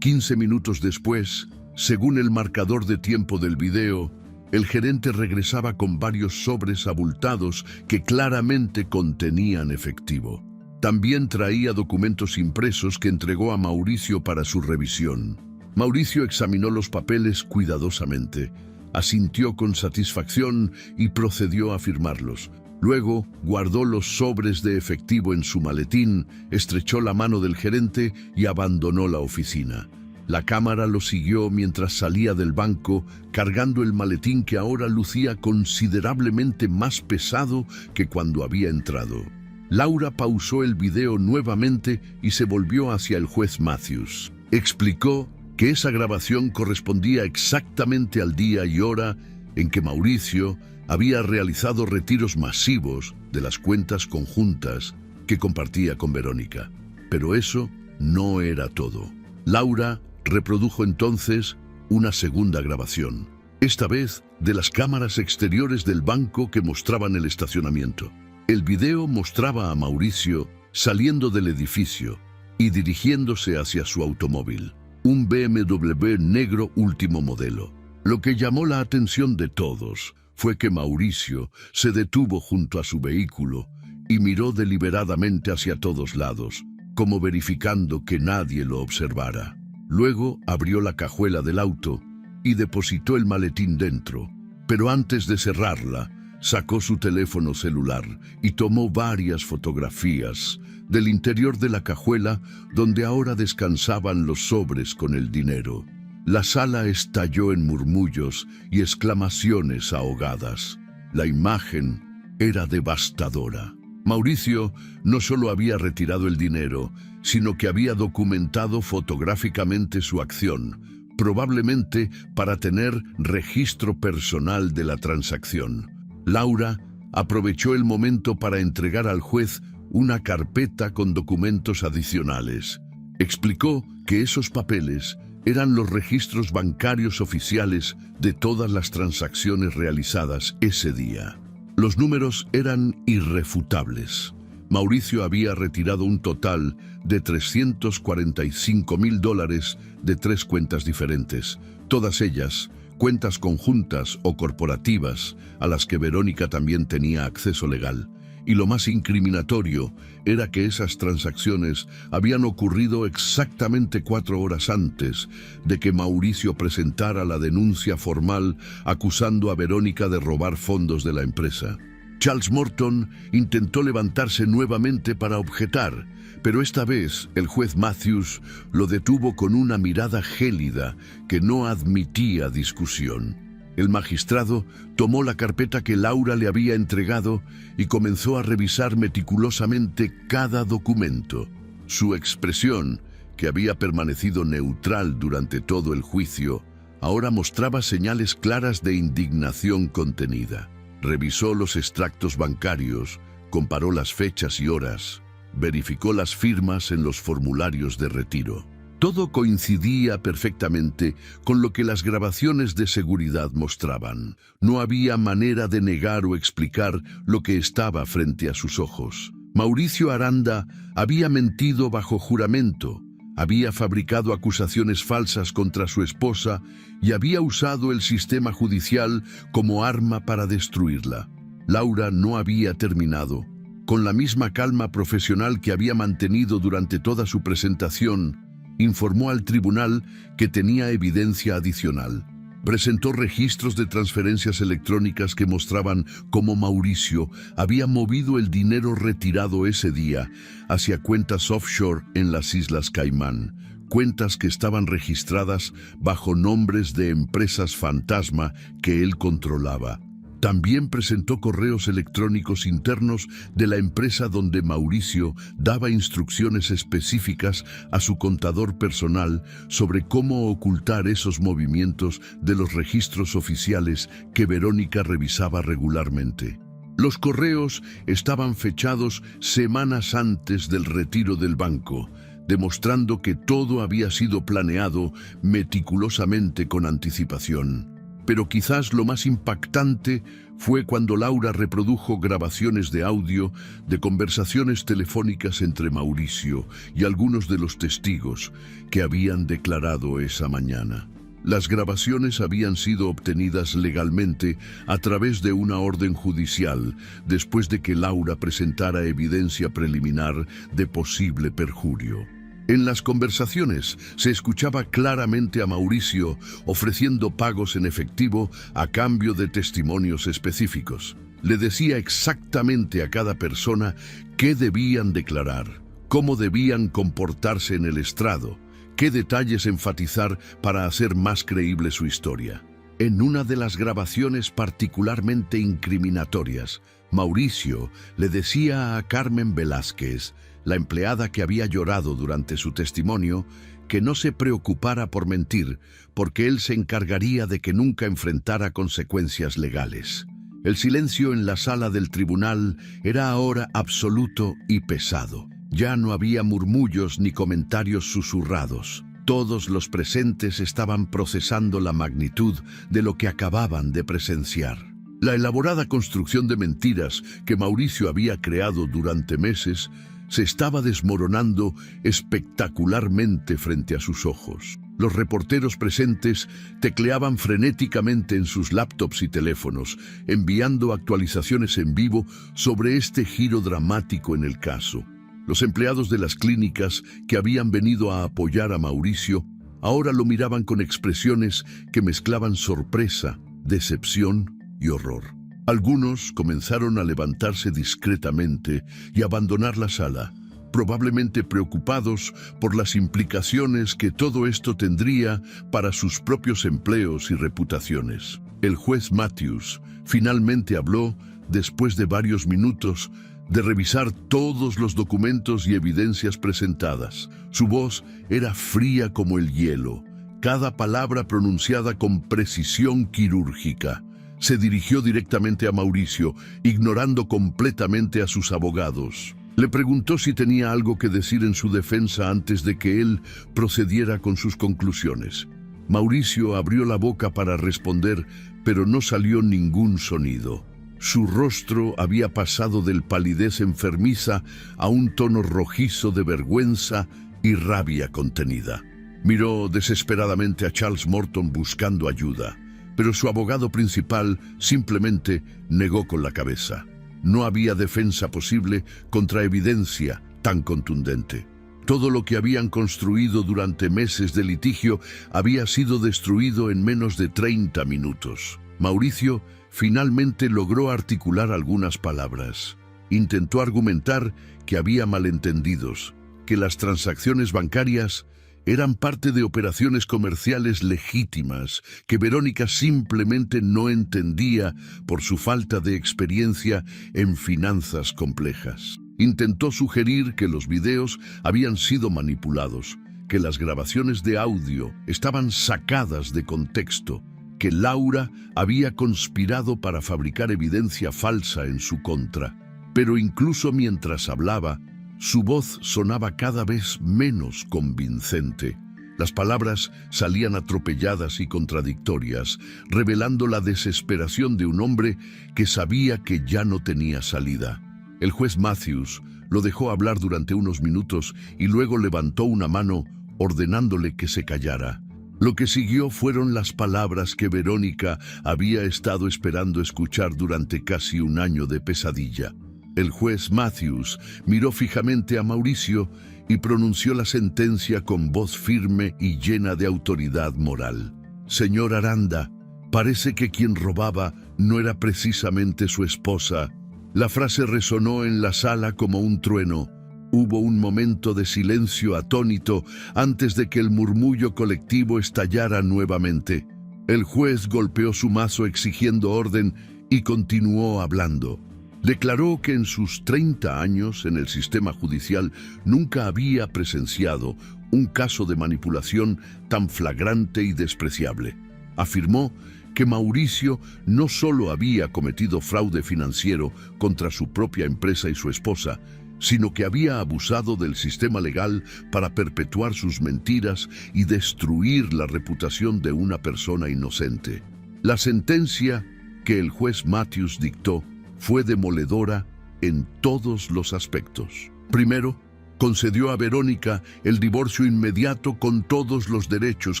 15 minutos después, según el marcador de tiempo del video, el gerente regresaba con varios sobres abultados que claramente contenían efectivo. También traía documentos impresos que entregó a Mauricio para su revisión. Mauricio examinó los papeles cuidadosamente, asintió con satisfacción y procedió a firmarlos. Luego, guardó los sobres de efectivo en su maletín, estrechó la mano del gerente y abandonó la oficina. La cámara lo siguió mientras salía del banco, cargando el maletín que ahora lucía considerablemente más pesado que cuando había entrado. Laura pausó el video nuevamente y se volvió hacia el juez Matthews. Explicó que esa grabación correspondía exactamente al día y hora en que Mauricio había realizado retiros masivos de las cuentas conjuntas que compartía con Verónica. Pero eso no era todo. Laura reprodujo entonces una segunda grabación, esta vez de las cámaras exteriores del banco que mostraban el estacionamiento. El video mostraba a Mauricio saliendo del edificio y dirigiéndose hacia su automóvil, un BMW negro último modelo. Lo que llamó la atención de todos fue que Mauricio se detuvo junto a su vehículo y miró deliberadamente hacia todos lados, como verificando que nadie lo observara. Luego abrió la cajuela del auto y depositó el maletín dentro, pero antes de cerrarla, sacó su teléfono celular y tomó varias fotografías del interior de la cajuela donde ahora descansaban los sobres con el dinero. La sala estalló en murmullos y exclamaciones ahogadas. La imagen era devastadora. Mauricio no solo había retirado el dinero, sino que había documentado fotográficamente su acción, probablemente para tener registro personal de la transacción. Laura aprovechó el momento para entregar al juez una carpeta con documentos adicionales. Explicó que esos papeles eran los registros bancarios oficiales de todas las transacciones realizadas ese día. Los números eran irrefutables. Mauricio había retirado un total de $345,000 de 3 cuentas diferentes, todas ellas cuentas conjuntas o corporativas a las que Verónica también tenía acceso legal. Y lo más incriminatorio era que esas transacciones habían ocurrido exactamente 4 horas antes de que Mauricio presentara la denuncia formal acusando a Verónica de robar fondos de la empresa. Charles Morton intentó levantarse nuevamente para objetar, pero esta vez el juez Matthews lo detuvo con una mirada gélida que no admitía discusión. El magistrado tomó la carpeta que Laura le había entregado y comenzó a revisar meticulosamente cada documento. Su expresión, que había permanecido neutral durante todo el juicio, ahora mostraba señales claras de indignación contenida. Revisó los extractos bancarios, comparó las fechas y horas, verificó las firmas en los formularios de retiro. Todo coincidía perfectamente con lo que las grabaciones de seguridad mostraban. No había manera de negar o explicar lo que estaba frente a sus ojos. Mauricio Aranda había mentido bajo juramento, había fabricado acusaciones falsas contra su esposa y había usado el sistema judicial como arma para destruirla. Laura no había terminado. Con la misma calma profesional que había mantenido durante toda su presentación, informó al tribunal que tenía evidencia adicional. Presentó registros de transferencias electrónicas que mostraban cómo Mauricio había movido el dinero retirado ese día hacia cuentas offshore en las Islas Caimán, cuentas que estaban registradas bajo nombres de empresas fantasma que él controlaba. También presentó correos electrónicos internos de la empresa donde Mauricio daba instrucciones específicas a su contador personal sobre cómo ocultar esos movimientos de los registros oficiales que Verónica revisaba regularmente. Los correos estaban fechados semanas antes del retiro del banco, demostrando que todo había sido planeado meticulosamente con anticipación. Pero quizás lo más impactante fue cuando Laura reprodujo grabaciones de audio de conversaciones telefónicas entre Mauricio y algunos de los testigos que habían declarado esa mañana. Las grabaciones habían sido obtenidas legalmente a través de una orden judicial después de que Laura presentara evidencia preliminar de posible perjurio. En las conversaciones se escuchaba claramente a Mauricio ofreciendo pagos en efectivo a cambio de testimonios específicos. Le decía exactamente a cada persona qué debían declarar, cómo debían comportarse en el estrado, qué detalles enfatizar para hacer más creíble su historia. En una de las grabaciones particularmente incriminatorias, Mauricio le decía a Carmen Velázquez, la empleada que había llorado durante su testimonio, que no se preocupara por mentir, porque él se encargaría de que nunca enfrentara consecuencias legales. El silencio en la sala del tribunal era ahora absoluto y pesado. Ya no había murmullos ni comentarios susurrados. Todos los presentes estaban procesando la magnitud de lo que acababan de presenciar. La elaborada construcción de mentiras que Mauricio había creado durante meses se estaba desmoronando espectacularmente frente a sus ojos. Los reporteros presentes tecleaban frenéticamente en sus laptops y teléfonos, enviando actualizaciones en vivo sobre este giro dramático en el caso. Los empleados de las clínicas que habían venido a apoyar a Mauricio ahora lo miraban con expresiones que mezclaban sorpresa, decepción y horror. Algunos comenzaron a levantarse discretamente y abandonar la sala, probablemente preocupados por las implicaciones que todo esto tendría para sus propios empleos y reputaciones. El juez Matthews finalmente habló después de varios minutos de revisar todos los documentos y evidencias presentadas. Su voz era fría como el hielo, cada palabra pronunciada con precisión quirúrgica. Se dirigió directamente a Mauricio, ignorando completamente a sus abogados. Le preguntó si tenía algo que decir en su defensa antes de que él procediera con sus conclusiones. Mauricio abrió la boca para responder, pero no salió ningún sonido. Su rostro había pasado del palidez enfermiza a un tono rojizo de vergüenza y rabia contenida. Miró desesperadamente a Charles Morton buscando ayuda, pero su abogado principal simplemente negó con la cabeza. No había defensa posible contra evidencia tan contundente. Todo lo que habían construido durante meses de litigio había sido destruido en menos de 30 minutos. Mauricio finalmente logró articular algunas palabras. Intentó argumentar que había malentendidos, que las transacciones bancarias eran parte de operaciones comerciales legítimas que Verónica simplemente no entendía por su falta de experiencia en finanzas complejas. Intentó sugerir que los videos habían sido manipulados, que las grabaciones de audio estaban sacadas de contexto, que Laura había conspirado para fabricar evidencia falsa en su contra. Pero incluso mientras hablaba, su voz sonaba cada vez menos convincente. Las palabras salían atropelladas y contradictorias, revelando la desesperación de un hombre que sabía que ya no tenía salida. El juez Matthews lo dejó hablar durante unos minutos y luego levantó una mano ordenándole que se callara. Lo que siguió fueron las palabras que Verónica había estado esperando escuchar durante casi un año de pesadilla. El juez Matthews miró fijamente a Mauricio y pronunció la sentencia con voz firme y llena de autoridad moral. Señor Aranda, parece que quien robaba no era precisamente su esposa. La frase resonó en la sala como un trueno, Hubo un momento de silencio atónito antes de que el murmullo colectivo estallara nuevamente. El juez golpeó su mazo exigiendo orden y continuó hablando. Declaró que en sus 30 años en el sistema judicial nunca había presenciado un caso de manipulación tan flagrante y despreciable. Afirmó que Mauricio no solo había cometido fraude financiero contra su propia empresa y su esposa, sino que había abusado del sistema legal para perpetuar sus mentiras y destruir la reputación de una persona inocente. La sentencia que el juez Matthews dictó fue demoledora en todos los aspectos. Primero, concedió a Verónica el divorcio inmediato con todos los derechos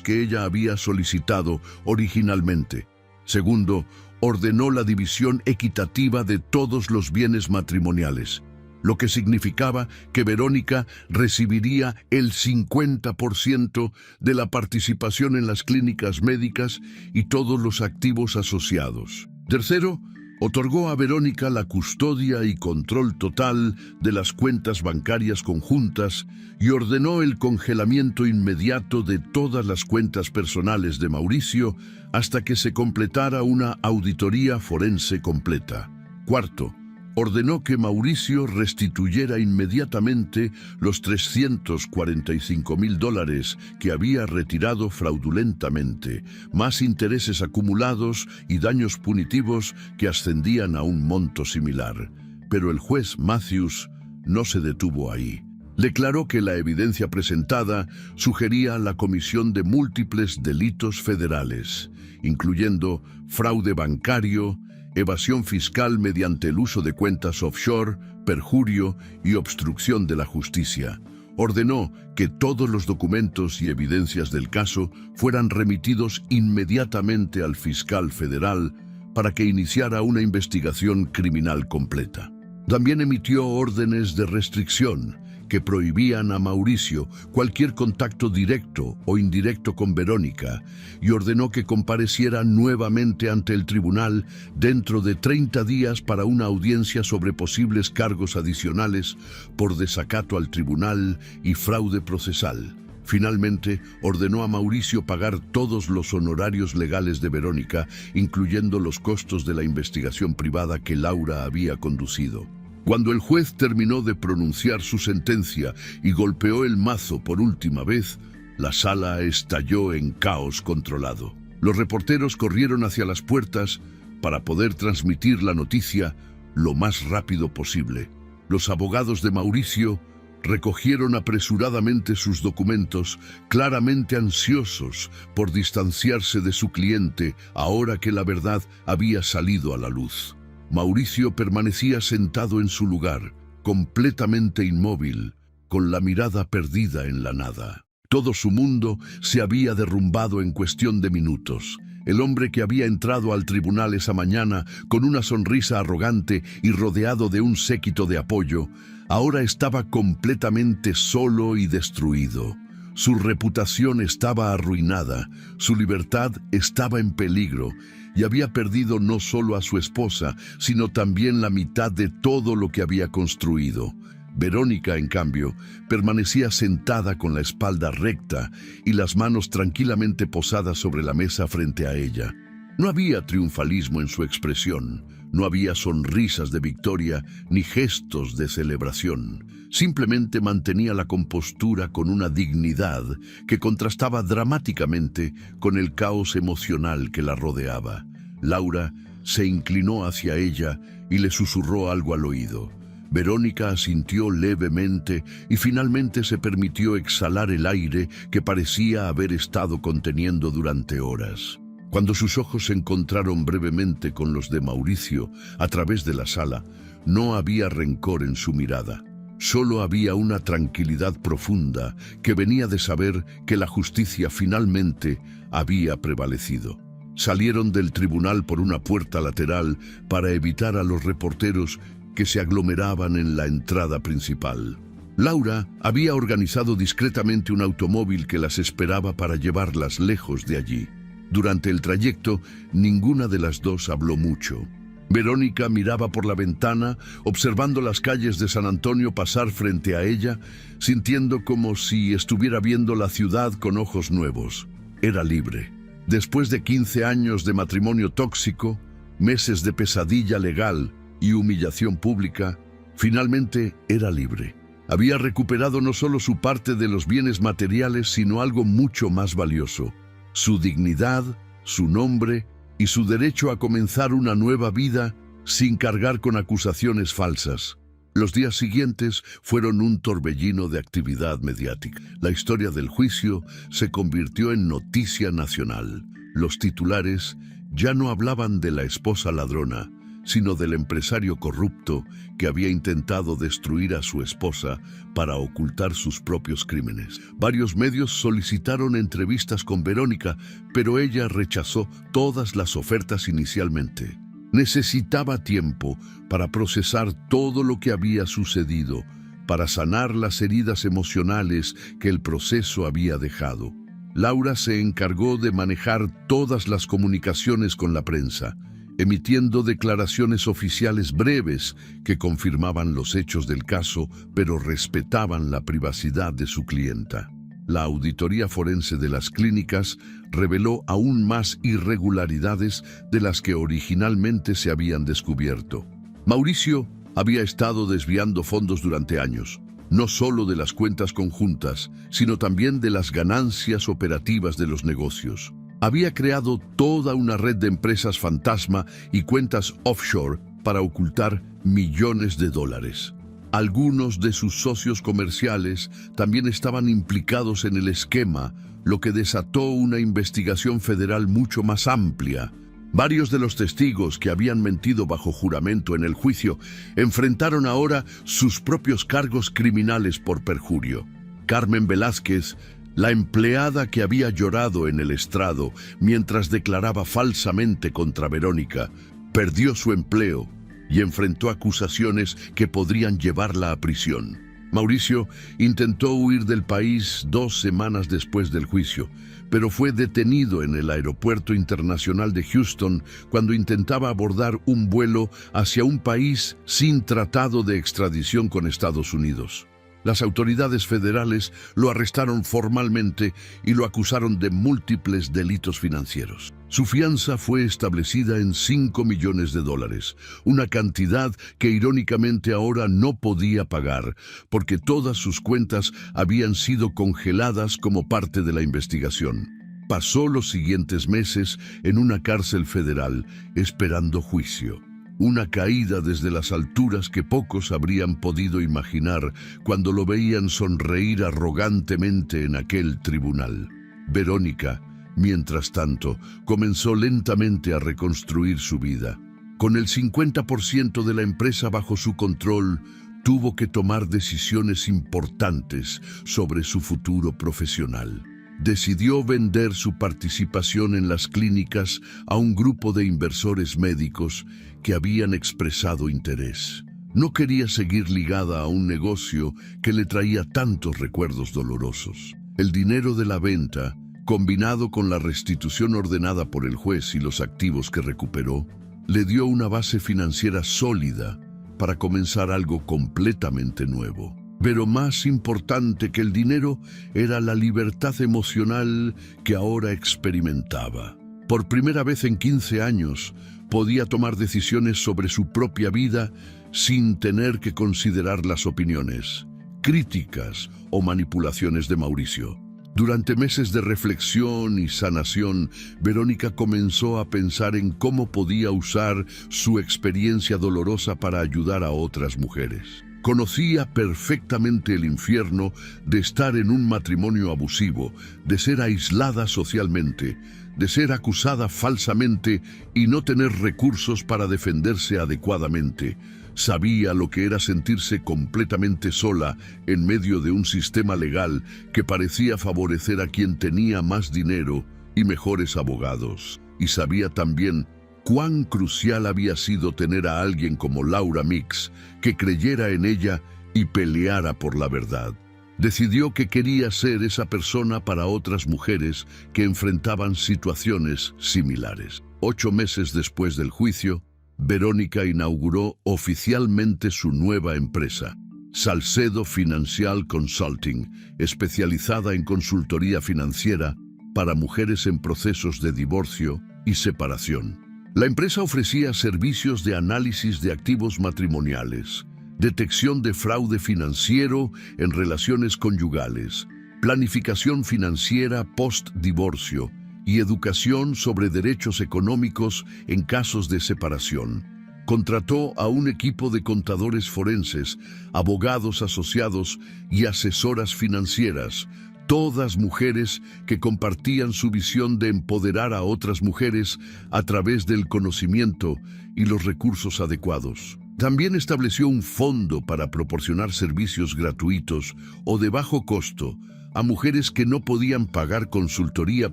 que ella había solicitado originalmente. Segundo, ordenó la división equitativa de todos los bienes matrimoniales, lo que significaba que Verónica recibiría el 50% de la participación en las clínicas médicas y todos los activos asociados. Tercero, otorgó a Verónica la custodia y control total de las cuentas bancarias conjuntas y ordenó el congelamiento inmediato de todas las cuentas personales de Mauricio hasta que se completara una auditoría forense completa. Cuarto, ordenó que Mauricio restituyera inmediatamente los $345,000 que había retirado fraudulentamente, más intereses acumulados y daños punitivos que ascendían a un monto similar. Pero el juez Matthews no se detuvo ahí. Declaró que la evidencia presentada sugería la comisión de múltiples delitos federales, incluyendo fraude bancario, evasión fiscal mediante el uso de cuentas offshore, perjurio y obstrucción de la justicia. Ordenó que todos los documentos y evidencias del caso fueran remitidos inmediatamente al fiscal federal para que iniciara una investigación criminal completa. También emitió órdenes de restricción que prohibían a Mauricio cualquier contacto directo o indirecto con Verónica y ordenó que compareciera nuevamente ante el tribunal dentro de 30 días para una audiencia sobre posibles cargos adicionales por desacato al tribunal y fraude procesal. Finalmente, ordenó a Mauricio pagar todos los honorarios legales de Verónica, incluyendo los costos de la investigación privada que Laura había conducido. Cuando el juez terminó de pronunciar su sentencia y golpeó el mazo por última vez, la sala estalló en caos controlado. Los reporteros corrieron hacia las puertas para poder transmitir la noticia lo más rápido posible. Los abogados de Mauricio recogieron apresuradamente sus documentos, claramente ansiosos por distanciarse de su cliente ahora que la verdad había salido a la luz. Mauricio permanecía sentado en su lugar, completamente inmóvil, con la mirada perdida en la nada. Todo su mundo se había derrumbado en cuestión de minutos. El hombre que había entrado al tribunal esa mañana con una sonrisa arrogante y rodeado de un séquito de apoyo, ahora estaba completamente solo y destruido. Su reputación estaba arruinada, su libertad estaba en peligro y había perdido no solo a su esposa, sino también la mitad de todo lo que había construido. Verónica, en cambio, permanecía sentada con la espalda recta y las manos tranquilamente posadas sobre la mesa frente a ella. No había triunfalismo en su expresión, no había sonrisas de victoria ni gestos de celebración. Simplemente mantenía la compostura con una dignidad que contrastaba dramáticamente con el caos emocional que la rodeaba. Laura se inclinó hacia ella y le susurró algo al oído. Verónica asintió levemente y finalmente se permitió exhalar el aire que parecía haber estado conteniendo durante horas. Cuando sus ojos se encontraron brevemente con los de Mauricio a través de la sala, no había rencor en su mirada. Solo había una tranquilidad profunda que venía de saber que la justicia finalmente había prevalecido. Salieron del tribunal por una puerta lateral para evitar a los reporteros que se aglomeraban en la entrada principal. Laura había organizado discretamente un automóvil que las esperaba para llevarlas lejos de allí. Durante el trayecto, ninguna de las dos habló mucho. Verónica miraba por la ventana, observando las calles de San Antonio pasar frente a ella, sintiendo como si estuviera viendo la ciudad con ojos nuevos. Era libre. Después de 15 años de matrimonio tóxico, meses de pesadilla legal y humillación pública, finalmente era libre. Había recuperado no solo su parte de los bienes materiales, sino algo mucho más valioso: su dignidad, su nombre y su derecho a comenzar una nueva vida sin cargar con acusaciones falsas. Los días siguientes fueron un torbellino de actividad mediática. La historia del juicio se convirtió en noticia nacional. Los titulares ya no hablaban de la esposa ladrona, sino del empresario corrupto que había intentado destruir a su esposa para ocultar sus propios crímenes. Varios medios solicitaron entrevistas con Verónica, pero ella rechazó todas las ofertas inicialmente. Necesitaba tiempo para procesar todo lo que había sucedido, para sanar las heridas emocionales que el proceso había dejado. Laura se encargó de manejar todas las comunicaciones con la prensa, emitiendo declaraciones oficiales breves que confirmaban los hechos del caso, pero respetaban la privacidad de su clienta. La auditoría forense de las clínicas reveló aún más irregularidades de las que originalmente se habían descubierto. Mauricio había estado desviando fondos durante años, no solo de las cuentas conjuntas, sino también de las ganancias operativas de los negocios. Había creado toda una red de empresas fantasma y cuentas offshore para ocultar millones de dólares. Algunos de sus socios comerciales también estaban implicados en el esquema, lo que desató una investigación federal mucho más amplia. Varios de los testigos que habían mentido bajo juramento en el juicio enfrentaron ahora sus propios cargos criminales por perjurio. Carmen Velázquez, la empleada que había llorado en el estrado mientras declaraba falsamente contra Verónica, perdió su empleo y enfrentó acusaciones que podrían llevarla a prisión. Mauricio intentó huir del país 2 semanas después del juicio, pero fue detenido en el aeropuerto internacional de Houston cuando intentaba abordar un vuelo hacia un país sin tratado de extradición con Estados Unidos. Las autoridades federales lo arrestaron formalmente y lo acusaron de múltiples delitos financieros. Su fianza fue establecida en $5 millones, una cantidad que irónicamente ahora no podía pagar, porque todas sus cuentas habían sido congeladas como parte de la investigación. Pasó los siguientes meses en una cárcel federal esperando juicio. Una caída desde las alturas que pocos habrían podido imaginar cuando lo veían sonreír arrogantemente en aquel tribunal. Verónica, mientras tanto, comenzó lentamente a reconstruir su vida. Con el 50% de la empresa bajo su control, tuvo que tomar decisiones importantes sobre su futuro profesional. Decidió vender su participación en las clínicas a un grupo de inversores médicos que habían expresado interés. No quería seguir ligada a un negocio que le traía tantos recuerdos dolorosos. El dinero de la venta, combinado con la restitución ordenada por el juez y los activos que recuperó, le dio una base financiera sólida para comenzar algo completamente nuevo. Pero más importante que el dinero era la libertad emocional que ahora experimentaba. Por primera vez en 15 años, podía tomar decisiones sobre su propia vida sin tener que considerar las opiniones, críticas o manipulaciones de Mauricio. Durante meses de reflexión y sanación, Verónica comenzó a pensar en cómo podía usar su experiencia dolorosa para ayudar a otras mujeres. Conocía perfectamente el infierno de estar en un matrimonio abusivo, de ser aislada socialmente, de ser acusada falsamente y no tener recursos para defenderse adecuadamente. Sabía lo que era sentirse completamente sola en medio de un sistema legal que parecía favorecer a quien tenía más dinero y mejores abogados. Y sabía también cuán crucial había sido tener a alguien como Laura Mix, que creyera en ella y peleara por la verdad. Decidió que quería ser esa persona para otras mujeres que enfrentaban situaciones similares. 8 meses después del juicio, Verónica inauguró oficialmente su nueva empresa, Salcedo Financial Consulting, especializada en consultoría financiera para mujeres en procesos de divorcio y separación. La empresa ofrecía servicios de análisis de activos matrimoniales, detección de fraude financiero en relaciones conyugales, planificación financiera post-divorcio y educación sobre derechos económicos en casos de separación. Contrató a un equipo de contadores forenses, abogados asociados y asesoras financieras, todas mujeres que compartían su visión de empoderar a otras mujeres a través del conocimiento y los recursos adecuados. También estableció un fondo para proporcionar servicios gratuitos o de bajo costo a mujeres que no podían pagar consultoría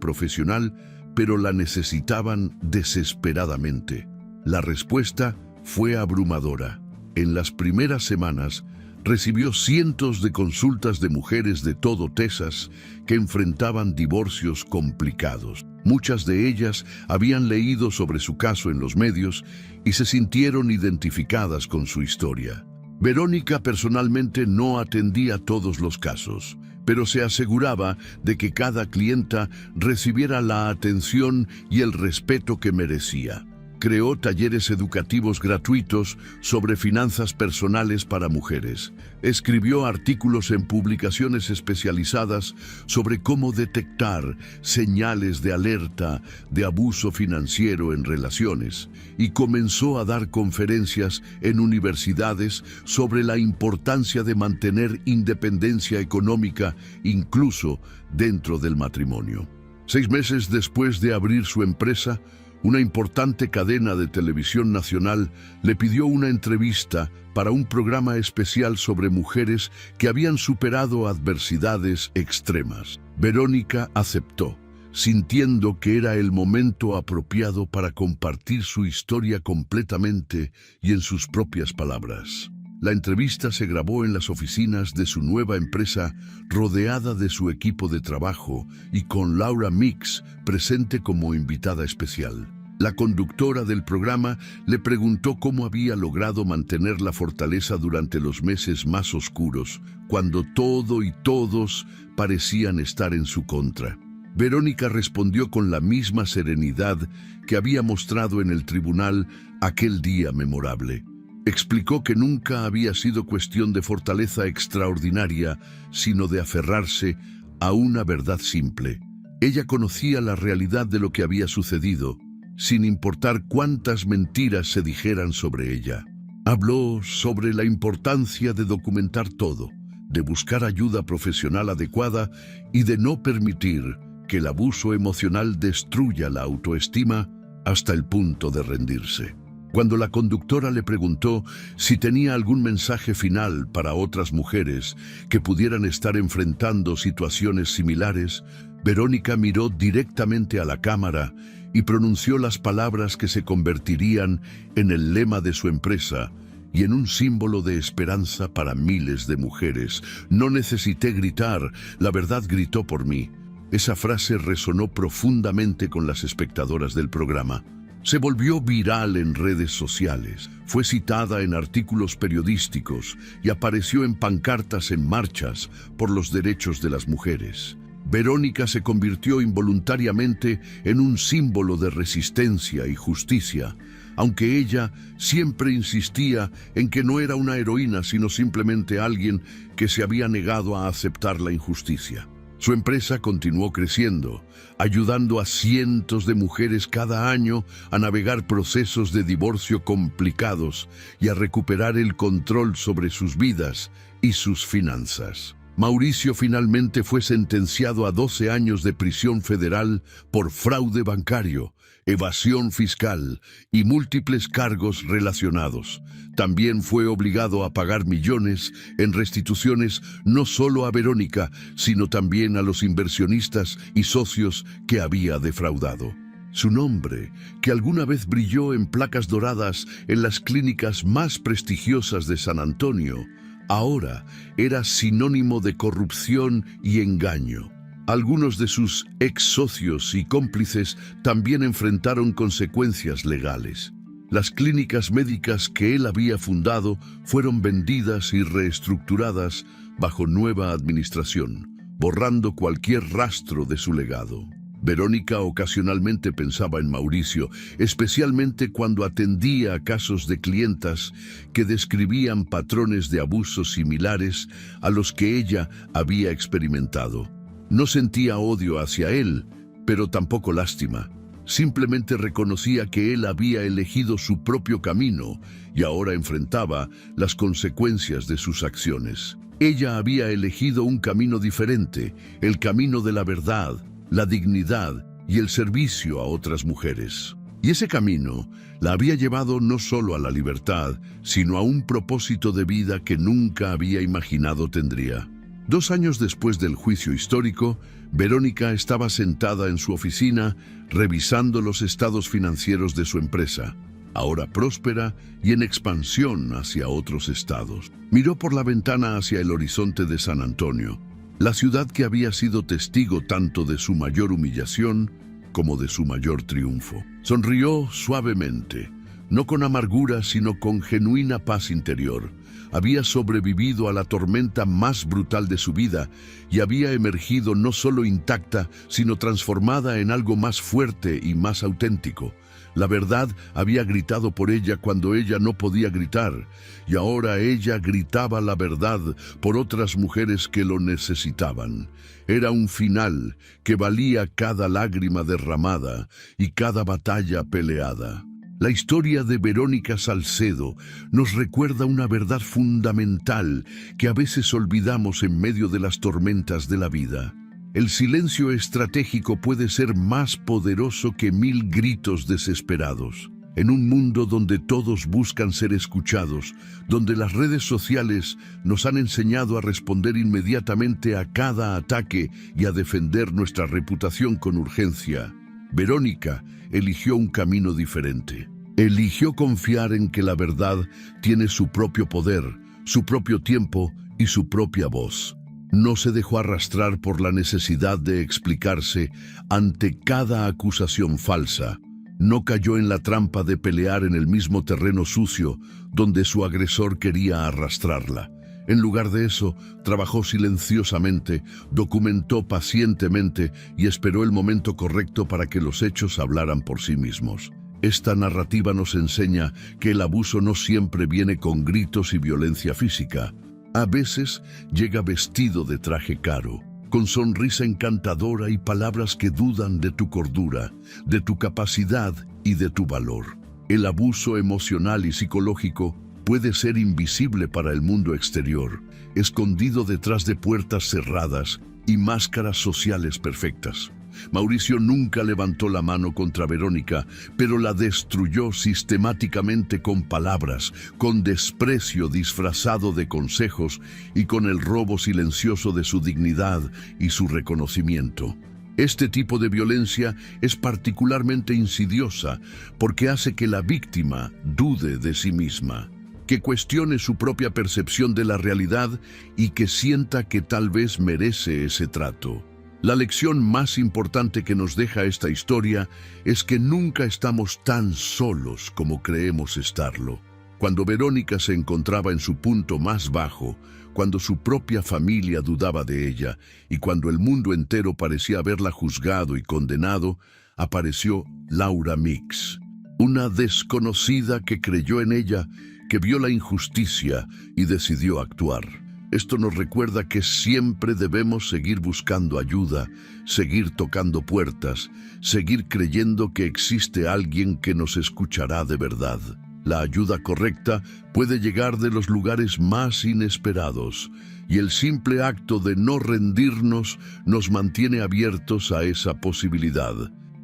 profesional, pero la necesitaban desesperadamente. La respuesta fue abrumadora. En las primeras semanas, recibió cientos de consultas de mujeres de todo Texas que enfrentaban divorcios complicados. Muchas de ellas habían leído sobre su caso en los medios y se sintieron identificadas con su historia. Verónica personalmente no atendía todos los casos, pero se aseguraba de que cada clienta recibiera la atención y el respeto que merecía. Creó talleres educativos gratuitos sobre finanzas personales para mujeres. Escribió artículos en publicaciones especializadas sobre cómo detectar señales de alerta de abuso financiero en relaciones y comenzó a dar conferencias en universidades sobre la importancia de mantener independencia económica incluso dentro del matrimonio. 6 meses después de abrir su empresa, una importante cadena de televisión nacional le pidió una entrevista para un programa especial sobre mujeres que habían superado adversidades extremas. Verónica aceptó, sintiendo que era el momento apropiado para compartir su historia completamente y en sus propias palabras. La entrevista se grabó en las oficinas de su nueva empresa, rodeada de su equipo de trabajo y con Laura Mix presente como invitada especial. La conductora del programa le preguntó cómo había logrado mantener la fortaleza durante los meses más oscuros, cuando todo y todos parecían estar en su contra. Verónica respondió con la misma serenidad que había mostrado en el tribunal aquel día memorable. Explicó que nunca había sido cuestión de fortaleza extraordinaria, sino de aferrarse a una verdad simple. Ella conocía la realidad de lo que había sucedido, sin importar cuántas mentiras se dijeran sobre ella. Habló sobre la importancia de documentar todo, de buscar ayuda profesional adecuada y de no permitir que el abuso emocional destruya la autoestima hasta el punto de rendirse. Cuando la conductora le preguntó si tenía algún mensaje final para otras mujeres que pudieran estar enfrentando situaciones similares, Verónica miró directamente a la cámara y pronunció las palabras que se convertirían en el lema de su empresa y en un símbolo de esperanza para miles de mujeres. No necesité gritar, la verdad gritó por mí. Esa frase resonó profundamente con las espectadoras del programa. Se volvió viral en redes sociales, fue citada en artículos periodísticos y apareció en pancartas en marchas por los derechos de las mujeres. Verónica se convirtió involuntariamente en un símbolo de resistencia y justicia, aunque ella siempre insistía en que no era una heroína, sino simplemente alguien que se había negado a aceptar la injusticia. Su empresa continuó creciendo, ayudando a cientos de mujeres cada año a navegar procesos de divorcio complicados y a recuperar el control sobre sus vidas y sus finanzas. Mauricio finalmente fue sentenciado a 12 años de prisión federal por fraude bancario, evasión fiscal y múltiples cargos relacionados. También fue obligado a pagar millones en restituciones no solo a Verónica, sino también a los inversionistas y socios que había defraudado. Su nombre, que alguna vez brilló en placas doradas en las clínicas más prestigiosas de San Antonio, ahora era sinónimo de corrupción y engaño. Algunos de sus ex socios y cómplices también enfrentaron consecuencias legales. Las clínicas médicas que él había fundado fueron vendidas y reestructuradas bajo nueva administración, borrando cualquier rastro de su legado. Verónica ocasionalmente pensaba en Mauricio, especialmente cuando atendía a casos de clientas que describían patrones de abuso similares a los que ella había experimentado. No sentía odio hacia él, pero tampoco lástima. Simplemente reconocía que él había elegido su propio camino y ahora enfrentaba las consecuencias de sus acciones. Ella había elegido un camino diferente, el camino de la verdad, la dignidad y el servicio a otras mujeres. Y ese camino la había llevado no solo a la libertad, sino a un propósito de vida que nunca había imaginado tendría. 2 años después del juicio histórico, Verónica estaba sentada en su oficina revisando los estados financieros de su empresa, ahora próspera y en expansión hacia otros estados. Miró por la ventana hacia el horizonte de San Antonio, la ciudad que había sido testigo tanto de su mayor humillación como de su mayor triunfo. Sonrió suavemente, no con amargura, sino con genuina paz interior. Había sobrevivido a la tormenta más brutal de su vida y había emergido no solo intacta, sino transformada en algo más fuerte y más auténtico. La verdad había gritado por ella cuando ella no podía gritar, y ahora ella gritaba la verdad por otras mujeres que lo necesitaban. Era un final que valía cada lágrima derramada y cada batalla peleada. La historia de Verónica Salcedo nos recuerda una verdad fundamental que a veces olvidamos en medio de las tormentas de la vida. El silencio estratégico puede ser más poderoso que 1000 gritos desesperados. En un mundo donde todos buscan ser escuchados, donde las redes sociales nos han enseñado a responder inmediatamente a cada ataque y a defender nuestra reputación con urgencia, Verónica eligió un camino diferente. Eligió confiar en que la verdad tiene su propio poder, su propio tiempo y su propia voz. No se dejó arrastrar por la necesidad de explicarse ante cada acusación falsa. No cayó en la trampa de pelear en el mismo terreno sucio donde su agresor quería arrastrarla. En lugar de eso, trabajó silenciosamente, documentó pacientemente y esperó el momento correcto para que los hechos hablaran por sí mismos. Esta narrativa nos enseña que el abuso no siempre viene con gritos y violencia física. A veces llega vestido de traje caro, con sonrisa encantadora y palabras que dudan de tu cordura, de tu capacidad y de tu valor. El abuso emocional y psicológico puede ser invisible para el mundo exterior, escondido detrás de puertas cerradas y máscaras sociales perfectas. Mauricio nunca levantó la mano contra Verónica, pero la destruyó sistemáticamente con palabras, con desprecio disfrazado de consejos y con el robo silencioso de su dignidad y su reconocimiento. Este tipo de violencia es particularmente insidiosa porque hace que la víctima dude de sí misma, que cuestione su propia percepción de la realidad y que sienta que tal vez merece ese trato. La lección más importante que nos deja esta historia es que nunca estamos tan solos como creemos estarlo. Cuando Verónica se encontraba en su punto más bajo, cuando su propia familia dudaba de ella y cuando el mundo entero parecía haberla juzgado y condenado, apareció Laura Mix, una desconocida que creyó en ella, que vio la injusticia y decidió actuar. Esto nos recuerda que siempre debemos seguir buscando ayuda, seguir tocando puertas, seguir creyendo que existe alguien que nos escuchará de verdad. La ayuda correcta puede llegar de los lugares más inesperados, y el simple acto de no rendirnos nos mantiene abiertos a esa posibilidad.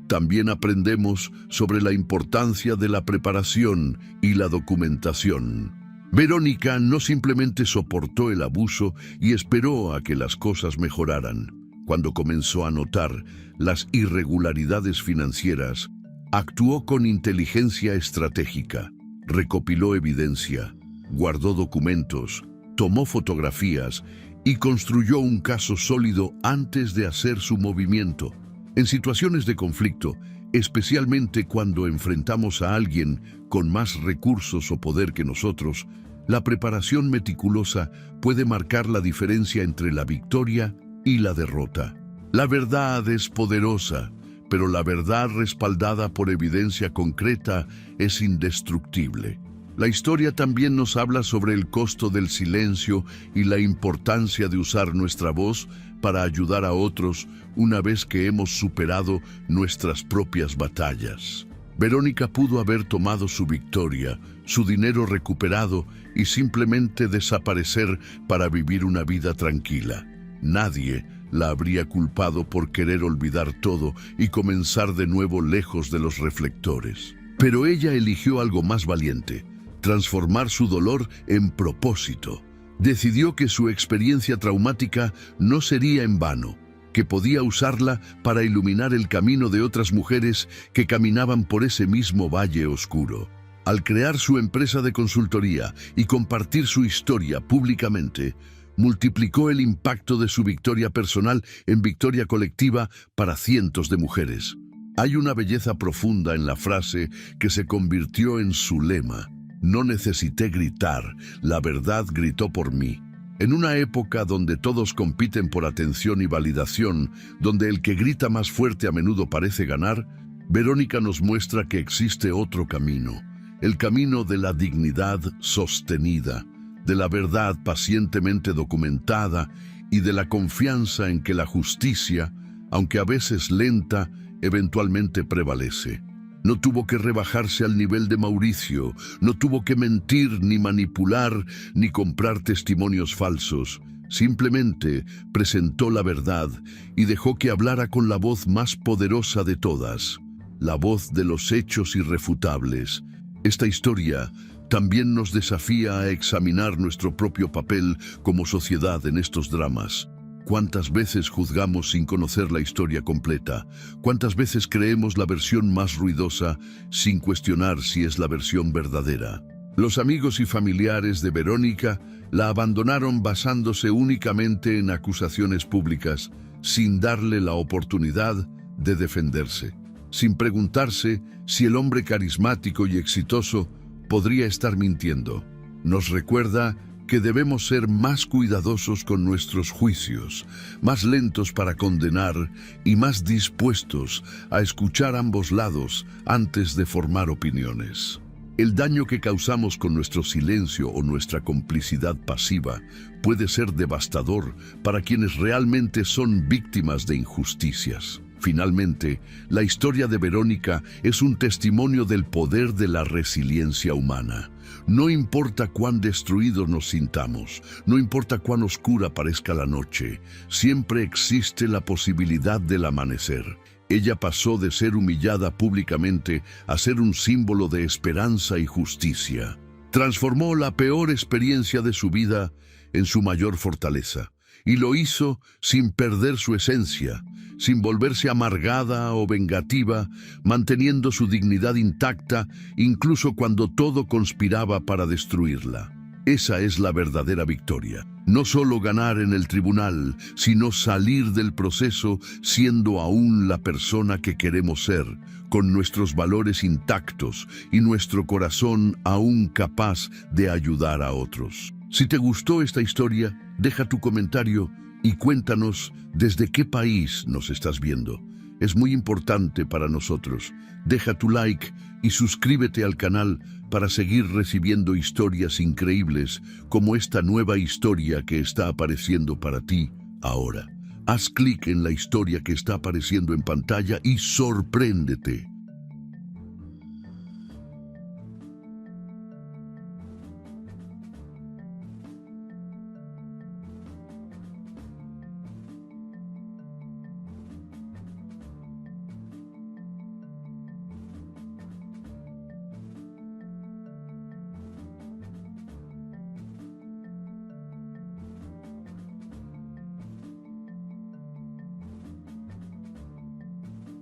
También aprendemos sobre la importancia de la preparación y la documentación. Verónica no simplemente soportó el abuso y esperó a que las cosas mejoraran. Cuando comenzó a notar las irregularidades financieras, actuó con inteligencia estratégica, recopiló evidencia, guardó documentos, tomó fotografías y construyó un caso sólido antes de hacer su movimiento. En situaciones de conflicto, Especialmente cuando enfrentamos a alguien con más recursos o poder que nosotros, la preparación meticulosa puede marcar la diferencia entre la victoria y la derrota. La verdad es poderosa, pero la verdad respaldada por evidencia concreta es indestructible. La historia también nos habla sobre el costo del silencio y la importancia de usar nuestra voz para ayudar a otros una vez que hemos superado nuestras propias batallas. Verónica pudo haber tomado su victoria, su dinero recuperado y simplemente desaparecer para vivir una vida tranquila. Nadie la habría culpado por querer olvidar todo y comenzar de nuevo lejos de los reflectores. Pero ella eligió algo más valiente: transformar su dolor en propósito. Decidió que su experiencia traumática no sería en vano, que podía usarla para iluminar el camino de otras mujeres que caminaban por ese mismo valle oscuro. Al crear su empresa de consultoría y compartir su historia públicamente, multiplicó el impacto de su victoria personal en victoria colectiva para cientos de mujeres. Hay una belleza profunda en la frase que se convirtió en su lema: no necesité gritar, la verdad gritó por mí. En una época donde todos compiten por atención y validación, donde el que grita más fuerte a menudo parece ganar, Verónica nos muestra que existe otro camino, el camino de la dignidad sostenida, de la verdad pacientemente documentada y de la confianza en que la justicia, aunque a veces lenta, eventualmente prevalece. No tuvo que rebajarse al nivel de Mauricio, no tuvo que mentir, ni manipular, ni comprar testimonios falsos. Simplemente presentó la verdad y dejó que hablara con la voz más poderosa de todas, la voz de los hechos irrefutables. Esta historia también nos desafía a examinar nuestro propio papel como sociedad en estos dramas. ¿Cuántas veces juzgamos sin conocer la historia completa? ¿Cuántas veces creemos la versión más ruidosa sin cuestionar si es la versión verdadera? Los amigos y familiares de Verónica la abandonaron basándose únicamente en acusaciones públicas, sin darle la oportunidad de defenderse, sin preguntarse si el hombre carismático y exitoso podría estar mintiendo. Nos recuerda que debemos ser más cuidadosos con nuestros juicios, más lentos para condenar y más dispuestos a escuchar ambos lados antes de formar opiniones. El daño que causamos con nuestro silencio o nuestra complicidad pasiva puede ser devastador para quienes realmente son víctimas de injusticias. Finalmente, la historia de Verónica es un testimonio del poder de la resiliencia humana. No importa cuán destruidos nos sintamos, no importa cuán oscura parezca la noche, siempre existe la posibilidad del amanecer. Ella pasó de ser humillada públicamente a ser un símbolo de esperanza y justicia. Transformó la peor experiencia de su vida en su mayor fortaleza, y lo hizo sin perder su esencia, sin volverse amargada o vengativa, manteniendo su dignidad intacta incluso cuando todo conspiraba para destruirla. Esa es la verdadera victoria. No solo ganar en el tribunal, sino salir del proceso siendo aún la persona que queremos ser, con nuestros valores intactos y nuestro corazón aún capaz de ayudar a otros. Si te gustó esta historia, deja tu comentario y cuéntanos desde qué país nos estás viendo. Es muy importante para nosotros. Deja tu like y suscríbete al canal para seguir recibiendo historias increíbles como esta nueva historia que está apareciendo para ti ahora. Haz clic en la historia que está apareciendo en pantalla y sorpréndete.